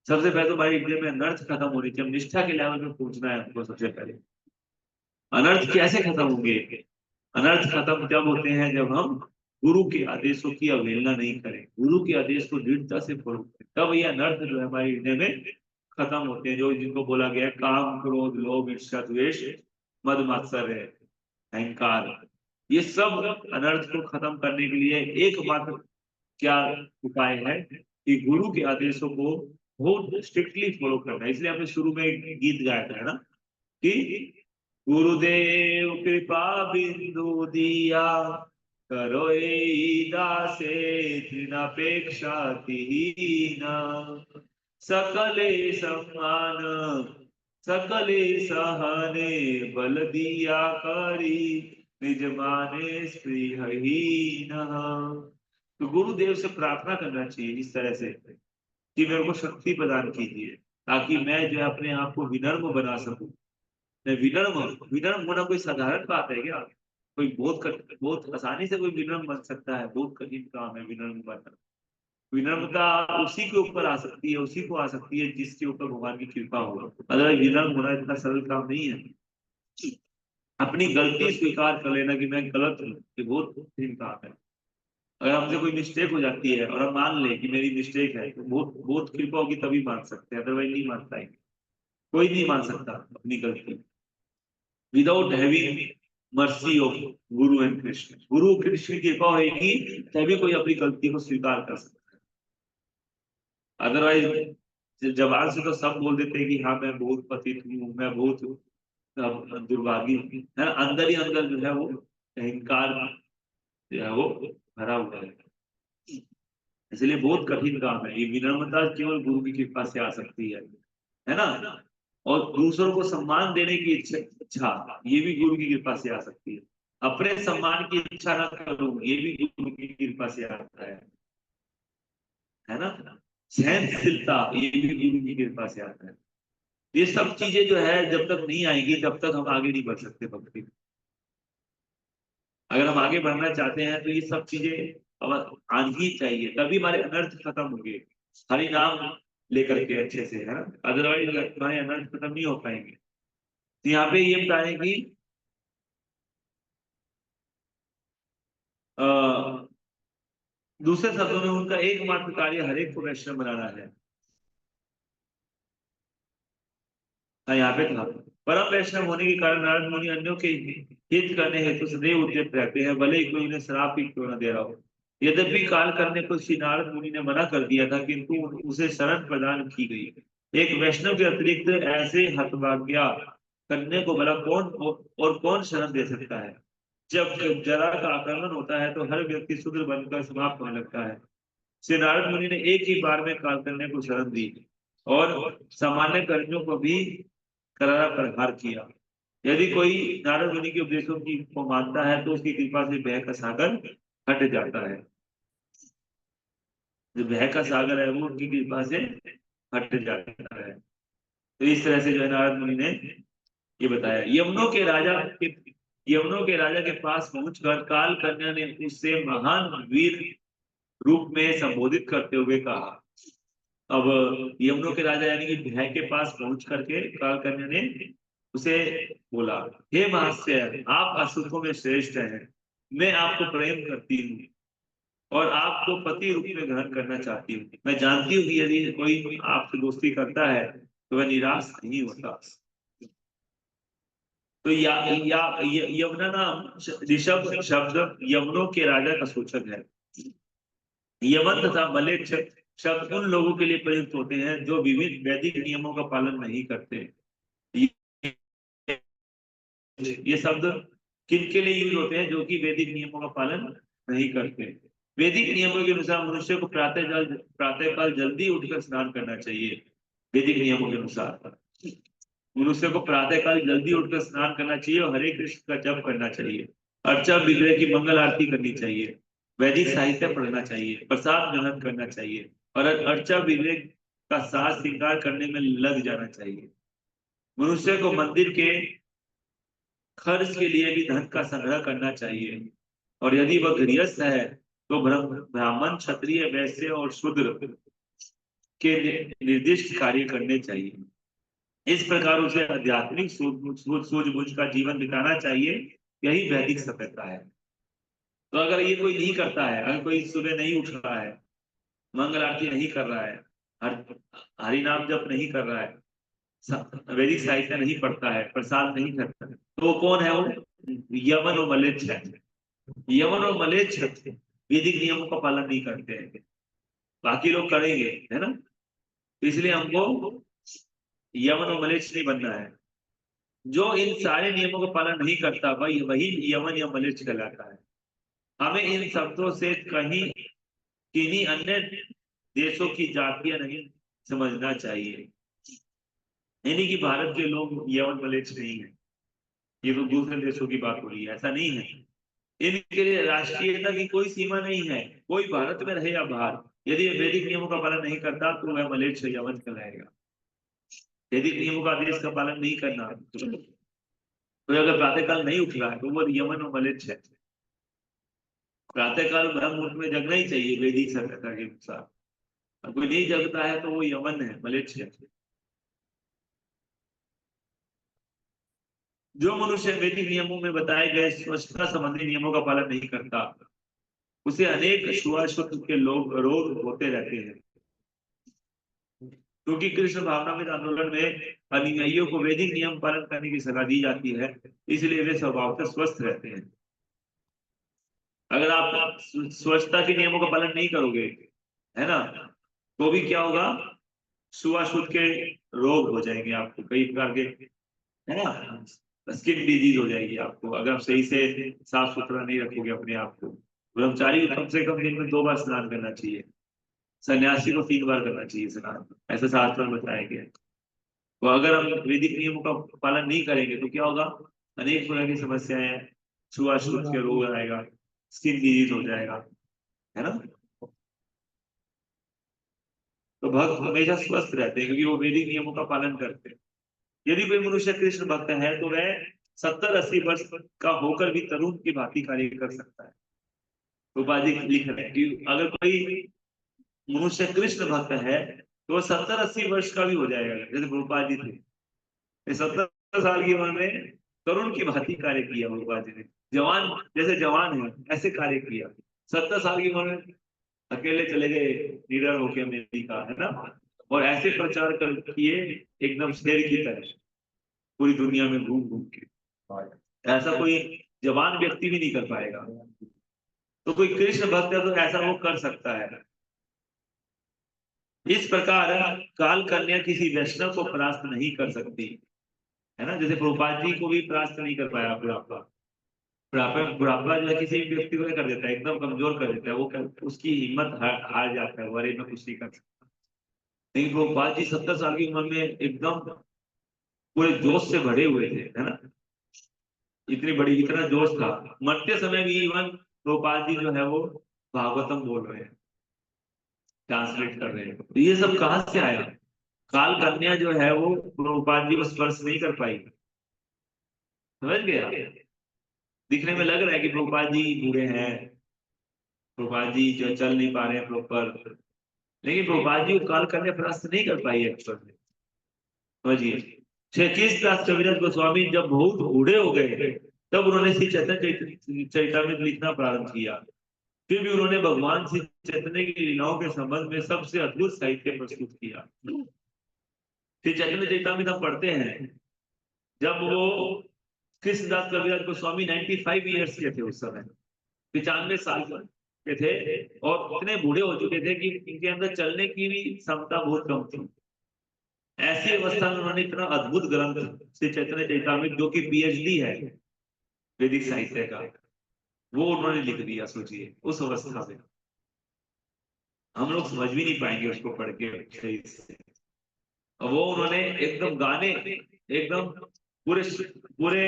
सबसे पहले तो हमारे हृदय में अनर्थ खत्म होनी चाहिए, निष्ठा के लेवल पे पहुंचना है हमको सबसे पहले। अनर्थ कैसे खत्म होंगे? अनर्थ खत्म जब होते हैं जब हम गुरु के आदेशों की अवहेलना नहीं करें, गुरु के आदेश को दृढ़ता से फॉलो करें, तब ये अनर्थ जो है हमारे हृदय में खत्म होते हैं। जो जिनको बोला गया है, काम क्रोध लोभ ईर्ष्या द्वेष मद मात्सर्य अहंकार, ये सब अनर्थ को खत्म करने के लिए एकमात्र क्या उपाय है कि गुरु के आदेशों को बहुत स्ट्रिक्टली फॉलो करना है। इसलिए हमने शुरू में एक गीत गाया था, है ना, कि गुरुदेव कृपा बिंदु दिया, करो दासे तृणापेक्षा तिहीना, सकले सम्मान सकले सहने, बल दिया करी निज माने स्पृहहीन। तो गुरुदेव से प्रार्थना करना चाहिए इस तरह से कि मेरे को शक्ति प्रदान कीजिए, ताकि मैं जो है अपने आप को विनम्र बना सकूं। मैं विनम्र, विनम्र होना कोई साधारण बात है क्या? कोई बहुत आसानी से कोई विनम्र बन सकता है? बहुत कठिन काम है विनम्र बनना। विनम्रता उसी के ऊपर आ सकती है, उसी को आ सकती है जिसके ऊपर भगवान की कृपा हो। अगर विनम्र होना इतना सरल काम नहीं है। अपनी गलती स्वीकार कर लेना कि मैं गलत हूँ, ये बहुत कठिन काम है। अगर हमसे कोई मिस्टेक हो जाती है और हम मान ले कि मेरी मिस्टेक है, तो बहुत बहुत कृपा होगी तभी मान सकते हैं, अदरवाइज नहीं मान पाएंगे। कोई नहीं मान सकता अपनी गलती without having mercy of Guru and Krishna. गुरु कृष्ण की कृपा होगी तभी कोई अपनी गलती को स्वीकार कर सकता है। अदरवाइज जबान से तो सब बोल देते हैं कि हाँ मैं बहुत पतित हूँ, मैं बहुत दुर्भागी हूँ, है ना। अंदर ही अंदर जो है वो अहंकार जो है वो भरा हुआ है। इसलिए बहुत कठिन काम है ये। विनम्रता केवल गुरु की कृपा से आ सकती है ना। और दूसरों को सम्मान देने की इच्छा ये भी गुरु की कृपा से आ सकती है। अपने सम्मान की इच्छा ना करूं, ये भी गुरु की कृपा से आता है ना। सहनशीलता ये भी गुरु की कृपा से आता है। ये सब चीजें जो है जब तक नहीं आएगी तब तक हम आगे नहीं बढ़ सकते भक्ति में। अगर हम आगे बढ़ना चाहते हैं तो ये सब चीजें अब आनी ही चाहिए, तभी हमारे अनर्थ खत्म होंगे। हरि नाम लेकर के अच्छे से, है ना। अदरवाइज हमारे अनर्थ खत्म नहीं हो पाएंगे। तो यहाँ पे ये बता रहे कि दूसरे शब्दों में उनका एकमात्र कार्य हरेक को वैष्णव बनाना है। हाँ, यहाँ पे था, परम वैष्णव होने के कारण नारद मुनि अन्यों के हित करने हेतु सदैव उद्यत रहते हैं, भले ही कोई उन्हें श्राप ही क्यों न दे रहा हो। यद्यपि काल करने को श्री नारद मुनि ने मना कर दिया था, किंतु उसे शरण प्रदान की गई। एक वैष्णव के अतिरिक्त ऐसे हतभाग्या करने को भला कौन और कौन शरण दे सकता है? जब जरा का आक्रमण होता है तो हर व्यक्ति शूद्र बनकर समाप्त होने लगता है। श्री नारद मुनि ने एक ही बार में काल करने को शरण दी और सामान्य कर्मियों को भी करारा प्रहार किया। यदि कोई नारद मुनि के उपदेशों की को मानता है तो उसकी कृपा से भय का सागर हट जाता है। जो भय का सागर है वो उनकी कृपा से हट जाता है। तो इस तरह से जो है नारद मुनि ने ये बताया। यमुनों के राजा के यवनों के राजा के पास पहुंचकर काल कन्या ने उससे महान वीर रूप में संबोधित करते हुए कहा। अब यवनों के राजा यानी कि भय के पास पहुंच करके काल कन्या ने उसे बोला, हे महाशय, आप असुरों में श्रेष्ठ हैं, मैं आपको प्रेम करती हूँ और आपको पति रूप में ग्रहण करना चाहती हूँ। मैं जानती हूँ कि यदि कोई आपसे दोस्ती करता है तो वह निराश नहीं होता। तो यमुना नाम ऋषभ शब्द यवनों के राजा का सूचक है। यमन तथा मलेच्छ शब्द उन लोगों के लिए प्रयुक्त होते हैं जो विभिन्न वैदिक नियमों का पालन नहीं करते। ये शब्द किन के लिए यूज होते हैं? जो कि वैदिक नियमों का पालन नहीं करते। वैदिक नियमों के अनुसार मनुष्य को प्रातःकाल जल्दी उठकर स्नान करना चाहिए। वैदिक नियमों के अनुसार मनुष्य को प्रातःकाल जल्दी उठकर स्नान करना चाहिए और हरे कृष्ण का जप करना चाहिए। अर्चा विग्रह की मंगल आरती करनी चाहिए, वैदिक साहित्य पढ़ना चाहिए, प्रसाद ग्रहण करना चाहिए और अर्चा विग्रह का साज श्रृंगार करने में लग जाना चाहिए। मनुष्य को मंदिर के खर्च के लिए भी धन का संग्रह करना चाहिए और यदि वह गृहस्थ है तो ब्राह्मण, क्षत्रिय, वैश्य और शूद्र के निर्दिष्ट कार्य करने चाहिए। इस प्रकार उसे आध्यात्मिक सूझबूझ का जीवन बिताना चाहिए। यही वैदिक सभ्यता है। तो अगर ये कोई नहीं करता है, अगर कोई सुबह नहीं उठ रहा है, मंगल आरती नहीं कर रहा है, हरि नाम जप नहीं कर रहा है, वैदिक साहित्य नहीं पढ़ता है, प्रसाद नहीं करता है, तो वो कौन है? वो यमन और मलेच्छ है। यमन और मलेच्छ वैदिक नियमों का पालन नहीं करते हैं। बाकी लोग करेंगे, है ना? इसलिए हमको यमन और मलेच्छ नहीं बनना है। जो इन सारे नियमों का पालन नहीं करता वही यमन या मलेच्छ कहलाता है। हमें इन शब्दों से कहीं किन्हीं अन्य देशों की जातियां नहीं समझना चाहिए। यानी कि भारत के लोग यमन मलेच्छ नहीं है, ये तो दूसरे देशों की बात हो रही है। ऐसा नहीं है। इनके लिए राष्ट्रीयता की कोई सीमा नहीं है। कोई भारत में रहे या बाहर, यदि वैदिक नियमों का पालन नहीं करता तो वह मलेच्छ यमन कहलाएगा। वैदिक नियमों का आदेश का पालन नहीं करना, तो अगर प्रातःकाल नहीं उठ रहा है तो वो यमन और मलेच्छ है। प्रातःकाल ब्रह्म मुहूर्त में जगना ही चाहिए वैदिक सभ्यता के अनुसार। अब कोई नहीं जगता है तो वो यमन है, मलेच्छ है। जो मनुष्य वैदिक नियमों में बताए गए स्वच्छता संबंधी नियमों का पालन नहीं करता उसे अनेक छुआछूत के रोग होते रहते हैं। क्योंकि कृष्ण भावनामृत आंदोलन में अनुयायियों को वैदिक नियम पालन करने की सलाह दी जाती है, इसलिए वे स्वभावतः स्वस्थ रहते हैं। अगर आप स्वच्छता के नियमों का पालन नहीं करोगे, है ना, तो भी क्या होगा? छुआछूत के रोग हो जाएंगे आपको, कई प्रकार के, है ना, स्किन डिजीज हो जाएगी आपको अगर आप सही से साफ सुथरा नहीं रखोगे अपने आप को। ब्रह्मचारी को कम से कम दिन में 2 बार स्नान करना चाहिए, सन्यासी को 3 बार करना चाहिए स्नान, ऐसा शास्त्र में बताया गया है। तो अगर हम वैदिक नियमों का पालन नहीं करेंगे तो क्या होगा? अनेक प्रकार की समस्याएं, छुआछूत के रोग आएगा, स्किन डिजीज हो जाएगा, है ना। तो भक्त हमेशा स्वस्थ रहते हैं क्योंकि वो वैदिक नियमों का पालन करते हैं। यदि कोई मनुष्य कृष्ण भक्त है तो वह 70-80 वर्ष का होकर भी तरुण की भांति कार्य कर सकता है। गोपाल जी लिख रहे हैं कि अगर कोई मनुष्य कृष्ण भक्त है तो 70-80 वर्ष का भी हो जाएगा। जैसे गोपाल जी थे, 70 साल की उम्र में तरुण की भांति कार्य किया गोपाल जी ने। जवान जैसे जवान है ऐसे कार्य किया। 70 साल की उम्र में अकेले चले गए लीडर होके अमेरिका, है ना, और ऐसे प्रचार कर किए एकदम शेर की तरह पूरी दुनिया में घूम घूम के। ऐसा कोई जवान व्यक्ति भी नहीं कर पाएगा। तो कोई कृष्ण भक्त है तो ऐसा वो कर सकता है। इस प्रकार काल कन्या किसी वैष्णव को परास्त नहीं कर सकती, है ना। जैसे प्रभुपाद जी को भी परास्त नहीं कर पाया बुढ़ापा। बुढ़ापा जो है किसी भी व्यक्ति को कर देता है, एकदम कमजोर कर देता है। वो उसकी हिम्मत हार जाता है, अरे मैं कुछ नहीं कर सकता। लेकिन प्रभुपाद जी 70 साल की उम्र में एकदम पूरे जोश से भरे हुए थे, है ना। इतना जोश था। मरते समय भी इवन प्रभुपाद जी जो है वो भागवतम बोल रहे हैं, ट्रांसलेट कर रहे हैं। तो ये सब कहाँ से आया? काल कन्या जो है वो प्रभुपाद जी को स्पर्श नहीं कर पाई, समझ गया। दिखने में लग रहा है कि प्रभुपाद जी बूढ़े हैं, प्रभुपाद जी जो चल नहीं पा रहे हैं प्रॉपर, लेकिन प्रभुपाद जी को काल कन्या परास्त नहीं कर पाई एक्चुअल में। समझिए, 36 दास कविराज गोस्वामी जब बहुत बूढ़े हो गए तब उन्होंने श्री चैतन्य चरितामृत लिखना प्रारंभ किया। फिर भी उन्होंने भगवान श्री चैतन्य की लीलाओं के संबंध में सबसे अद्भुत साहित्य प्रस्तुत किया। श्री चैतन्य चरितामृत हम पढ़ते हैं, जब वो कृष्णदास कविराज गोस्वामी 95 ईयर्स के थे उस समय, 95 साल के थे, और इतने बूढ़े हो चुके थे कि इनके अंदर चलने की भी क्षमता बहुत कम थी। ऐसी अवस्था में उन्होंने इतना अद्भुत ग्रंथ श्री चैतन्य चरितामृत, जो कि पीएचडी है वैदिक साहित्य का, वो उन्होंने लिख दिया। सोचिए उस अवस्था में हम लोग समझ भी नहीं पाएंगे उसको पढ़ के सही से। और वो उन्होंने एकदम गाने एकदम पूरे पूरे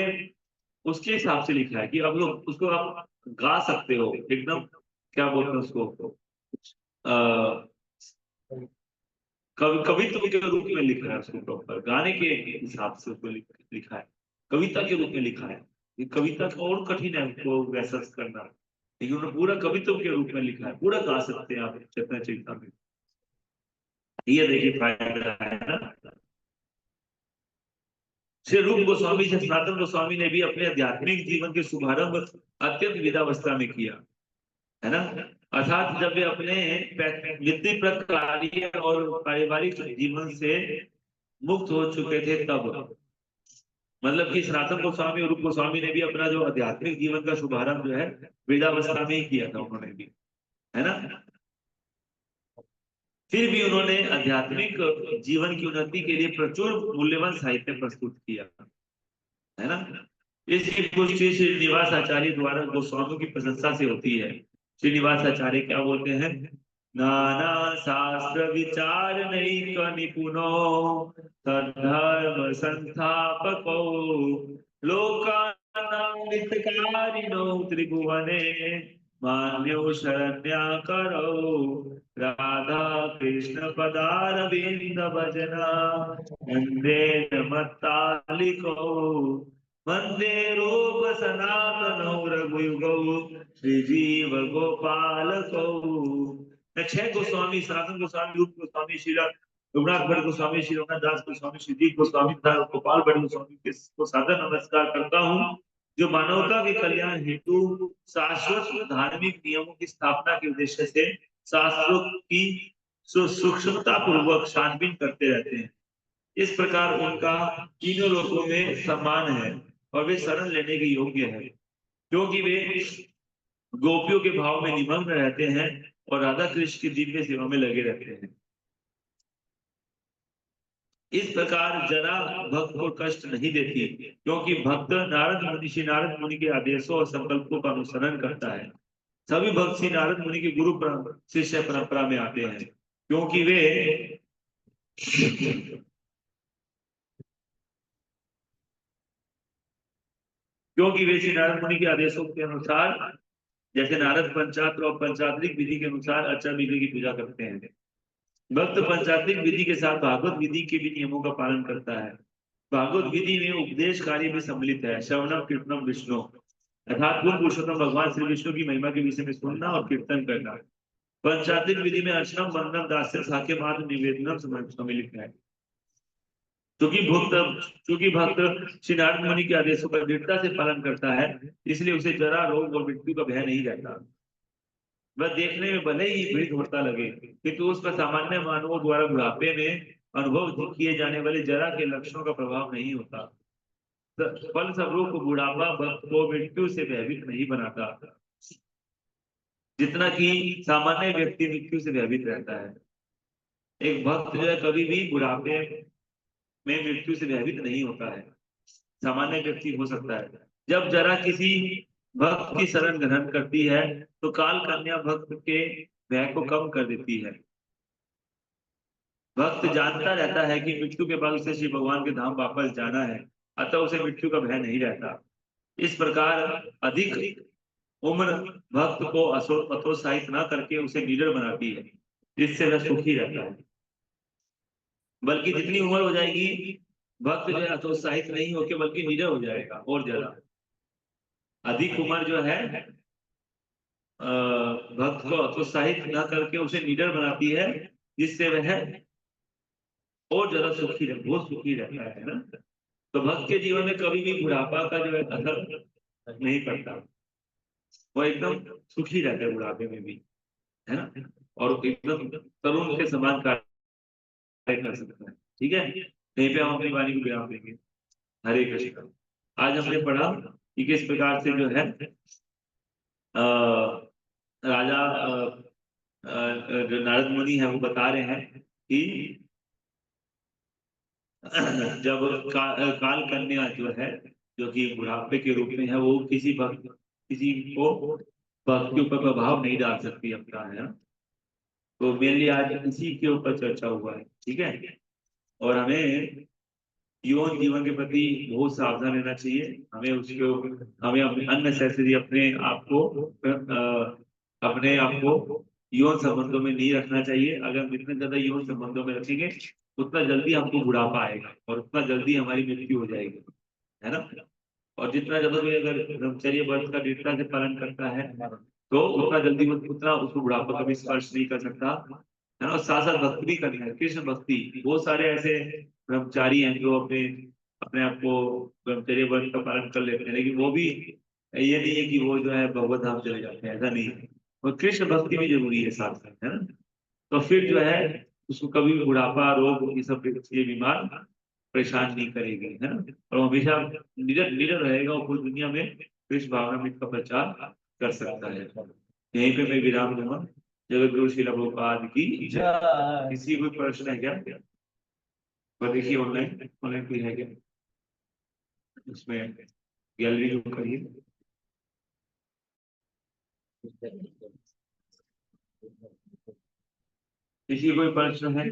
उसके हिसाब से लिखा है कि अब लोग उसको आप गा सकते हो एकदम, क्या बोलते हैं उसको, कवित्व के रूप में लिखा है उसको, प्रॉपर गाने के हिसाब से उसको लिखा है, कविता के रूप में लिखा है। ये कविता का और कठिन है उसको वैसा करना, लेकिन उन्होंने पूरा कवित्व के रूप में लिखा है, पूरा गा सकते हैं आप चैतन्य चरितामृत। ये देखिए फायदा है ना। श्री रूप गोस्वामी से सनातन गोस्वामी ने भी अपने आध्यात्मिक जीवन के शुभारंभ अत्यंत विदावस्था में किया, है ना। अर्थात जब वे अपने नित्य कार्य और पारिवारिक जीवन से मुक्त हो चुके थे तब, मतलब कि सनातन गोस्वामी और रूप गोस्वामी ने भी अपना जो आध्यात्मिक जीवन का शुभारंभ जो है वेदावस्था में ही किया था उन्होंने भी, है ना। फिर भी उन्होंने आध्यात्मिक जीवन की उन्नति के लिए प्रचुर मूल्यवान साहित्य प्रस्तुत किया, है ना। इसकी पुष्टि श्रीनिवास आचार्य द्वारा गोस्वामी की प्रशंसा से होती है। श्रीनिवास आचार्य क्या बोलते हैं, नाना शास्त्र विचार नहीं क निपुनो तद्धर्म संस्थापको लोकानां हितकारिणो त्रिभुवने मान्यो शरण्याकरो राधा कृष्ण पदारविंद भजना वंदे नमत्तालिको वंदे रूप सनातनो रघुयुगौ श्रीजीव गोपालको। 6 गोस्वामी, सनातन गोस्वामी, रूप गोस्वामी, श्रीला रघुनाथ भट्ट गोस्वामी, श्री रघुनाथ दास गोस्वामी, श्री जीव गोस्वामी तथा गोपाल भट्ट गोस्वामी को सादर नमस्कार करता हूँ, जो मानवता के कल्याण हेतु शाश्वत धार्मिक नियमों की स्थापना के उद्देश्य से शास्त्रों की सूक्ष्मता पूर्वक छानबीन करते रहते हैं। इस प्रकार उनका तीनों लोकों में सम्मान है और वे शरण लेने के योग्य है, क्योंकि वे गोपियों के भाव में निमग्न रहते हैं और राधा कृष्ण की दिव्य सेवा में लगे रहते हैं। इस प्रकार जरा भक्त को कष्ट नहीं देती, क्योंकि भक्त नारद मुनि, श्री नारद मुनि के आदेशों और संकल्पों का अनुसरण करता है। सभी भक्त श्री नारद मुनि के गुरु शिष्य परंपरा में आते हैं, क्योंकि वे श्री नारद मुनि के आदेशों के अनुसार, जैसे नारद पंचात्र और पंचात्रिक विधि के अनुसार अक्षर विधि की पूजा करते हैं। भक्त पंचात्रिक विधि के साथ भागवत विधि के भी नियमों का पालन करता है। भागवत विधि में उपदेश कार्य भी सम्मिलित है, श्रवणम कीर्तनम विष्णु, अर्थात गुण पुरुषोत्तम भगवान श्री विष्णु की महिमा के विषय में सुनना और कीर्तन करना। पंचात्रिक विधि में अर्चनम वंदनम दास्यम साख्य मात्र निवेदनम सम्मिलित है। क्योंकि भक्त श्री नारद मुनि के आदेशों का दृढ़ता से पालन करता है, इसलिए उसे जरा रोग और मृत्यु का भय नहीं रहता। वह देखने में भले ही वृद्ध होता लगे, किंतु उस पर सामान्य मानवों द्वारा बुढ़ापे में अनुभव किए जाने वाले जरा के लक्षणों का प्रभाव नहीं होता। फल स्वरूप बुढ़ापा भक्त को मृत्यु से भयभीत नहीं बनाता, जितना कि सामान्य व्यक्ति मृत्यु से भयभीत रहता है। एक भक्त जो है कभी भी बुढ़ापे में मृत्यु से भयभीत नहीं होता है, सामान्य व्यक्ति हो सकता है। जब जरा किसी भक्त की शरण ग्रहण करती है तो काल कन्या भक्त के भय को कम कर देती है। भक्त जानता रहता है कि मृत्यु के बाद उसे श्री भगवान के धाम वापस जाना है, अतः उसे मृत्यु का भय नहीं रहता। इस प्रकार अधिक उम्र भक्त को हतोत्साहित न करके उसे निडर बनाती है, जिससे वह सुखी रहता है। बल्कि जितनी उम्र हो जाएगी भक्त जो है हतोत्साहित नहीं होकर बल्कि निडर हो जाएगा और ज्यादा। अधिक उम्र जो है भक्त को हतोत्साहित न करके उसे निडर बनाती है, जिससे वह और ज्यादा सुखी रहे, बहुत सुखी रहता है ना। तो भक्त के जीवन में कभी भी बुढ़ापा का जो है असर नहीं पड़ता, वो एकदम सुखी रहता है बुढ़ापे में भी, है ना। और एकदम तरुण के समान कार्य कर सकता है। ठीक है, यहीं पे हम अपनी वाणी को विराम देंगे। हरे कृष्ण। आज हमने पढ़ा कि किस प्रकार से जो है अ, राजा जो नारद मुनि है वो बता रहे हैं कि जब काल कन्या जो है, जो कि बुढ़ापे के रूप में है, वो किसी भक्त किसी को भक्त के ऊपर प्रभाव नहीं डाल सकती अपना, है ना। तो मेनली आज इसी के ऊपर चर्चा हुआ है। ठीक है, और हमें यौन जीवन के प्रति बहुत सावधान रहना चाहिए। हमें अपने अननेसेसरी अपने आप को यौन संबंधों में नहीं रखना चाहिए। अगर हम जितने ज्यादा यौन संबंधों में रखेंगे, उतना जल्दी हमको बुढ़ापा आएगा और उतना जल्दी हमारी मृत्यु हो जाएगी, है ना। और जितना ज्यादा कोई अगर ब्रह्मचर्य व्रत का दृढ़ता से पालन करता है, तो उतना उसको बुढ़ापा कभी स्पर्श नहीं कर सकता, है ना। और साथ साथ भक्ति भी करनी है, कृष्ण भक्ति। बहुत सारे ऐसे ब्रह्मचारी हैं जो अपने अपने आप को ब्रह्मचर्य व्रत का पालन कर लेते हैं, लेकिन वो भी ये नहीं है कि वो जो है भगवत धाम चले जाते हैं, ऐसा नहीं है। और कृष्ण भक्ति भी जरूरी है साथ साथ, है ना। तो फिर जो है उसको कभी भी बुढ़ापा, रोग, ये सब ये बीमार परेशान नहीं करेगी, है ना। और वो हमेशा निडर निडर रहेगा और पूरी दुनिया में कृष्ण भावनामृत का प्रचार कर सकता है। यहीं पे मैं विराम दूंगा। जगत गुरु श्रील प्रभुपाद की जय। किसी कोई प्रश्न है क्या? और देखिए ऑनलाइन ऑनलाइन कोई है क्या उसमें? गैलरी जो करिए। किसी कोई प्रश्न है?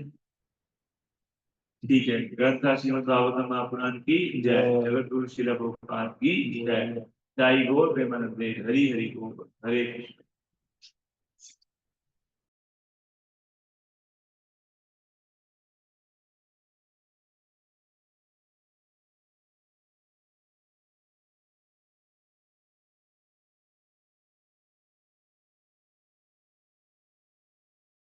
ठीक है, ग्रंथ श्रीमद् भागवतम महापुराण की जय। जगत गुरु श्रील प्रभुपाद की जय। जय गौर प्रेमानंदे। हरि हरि बोल। हरे कृष्ण।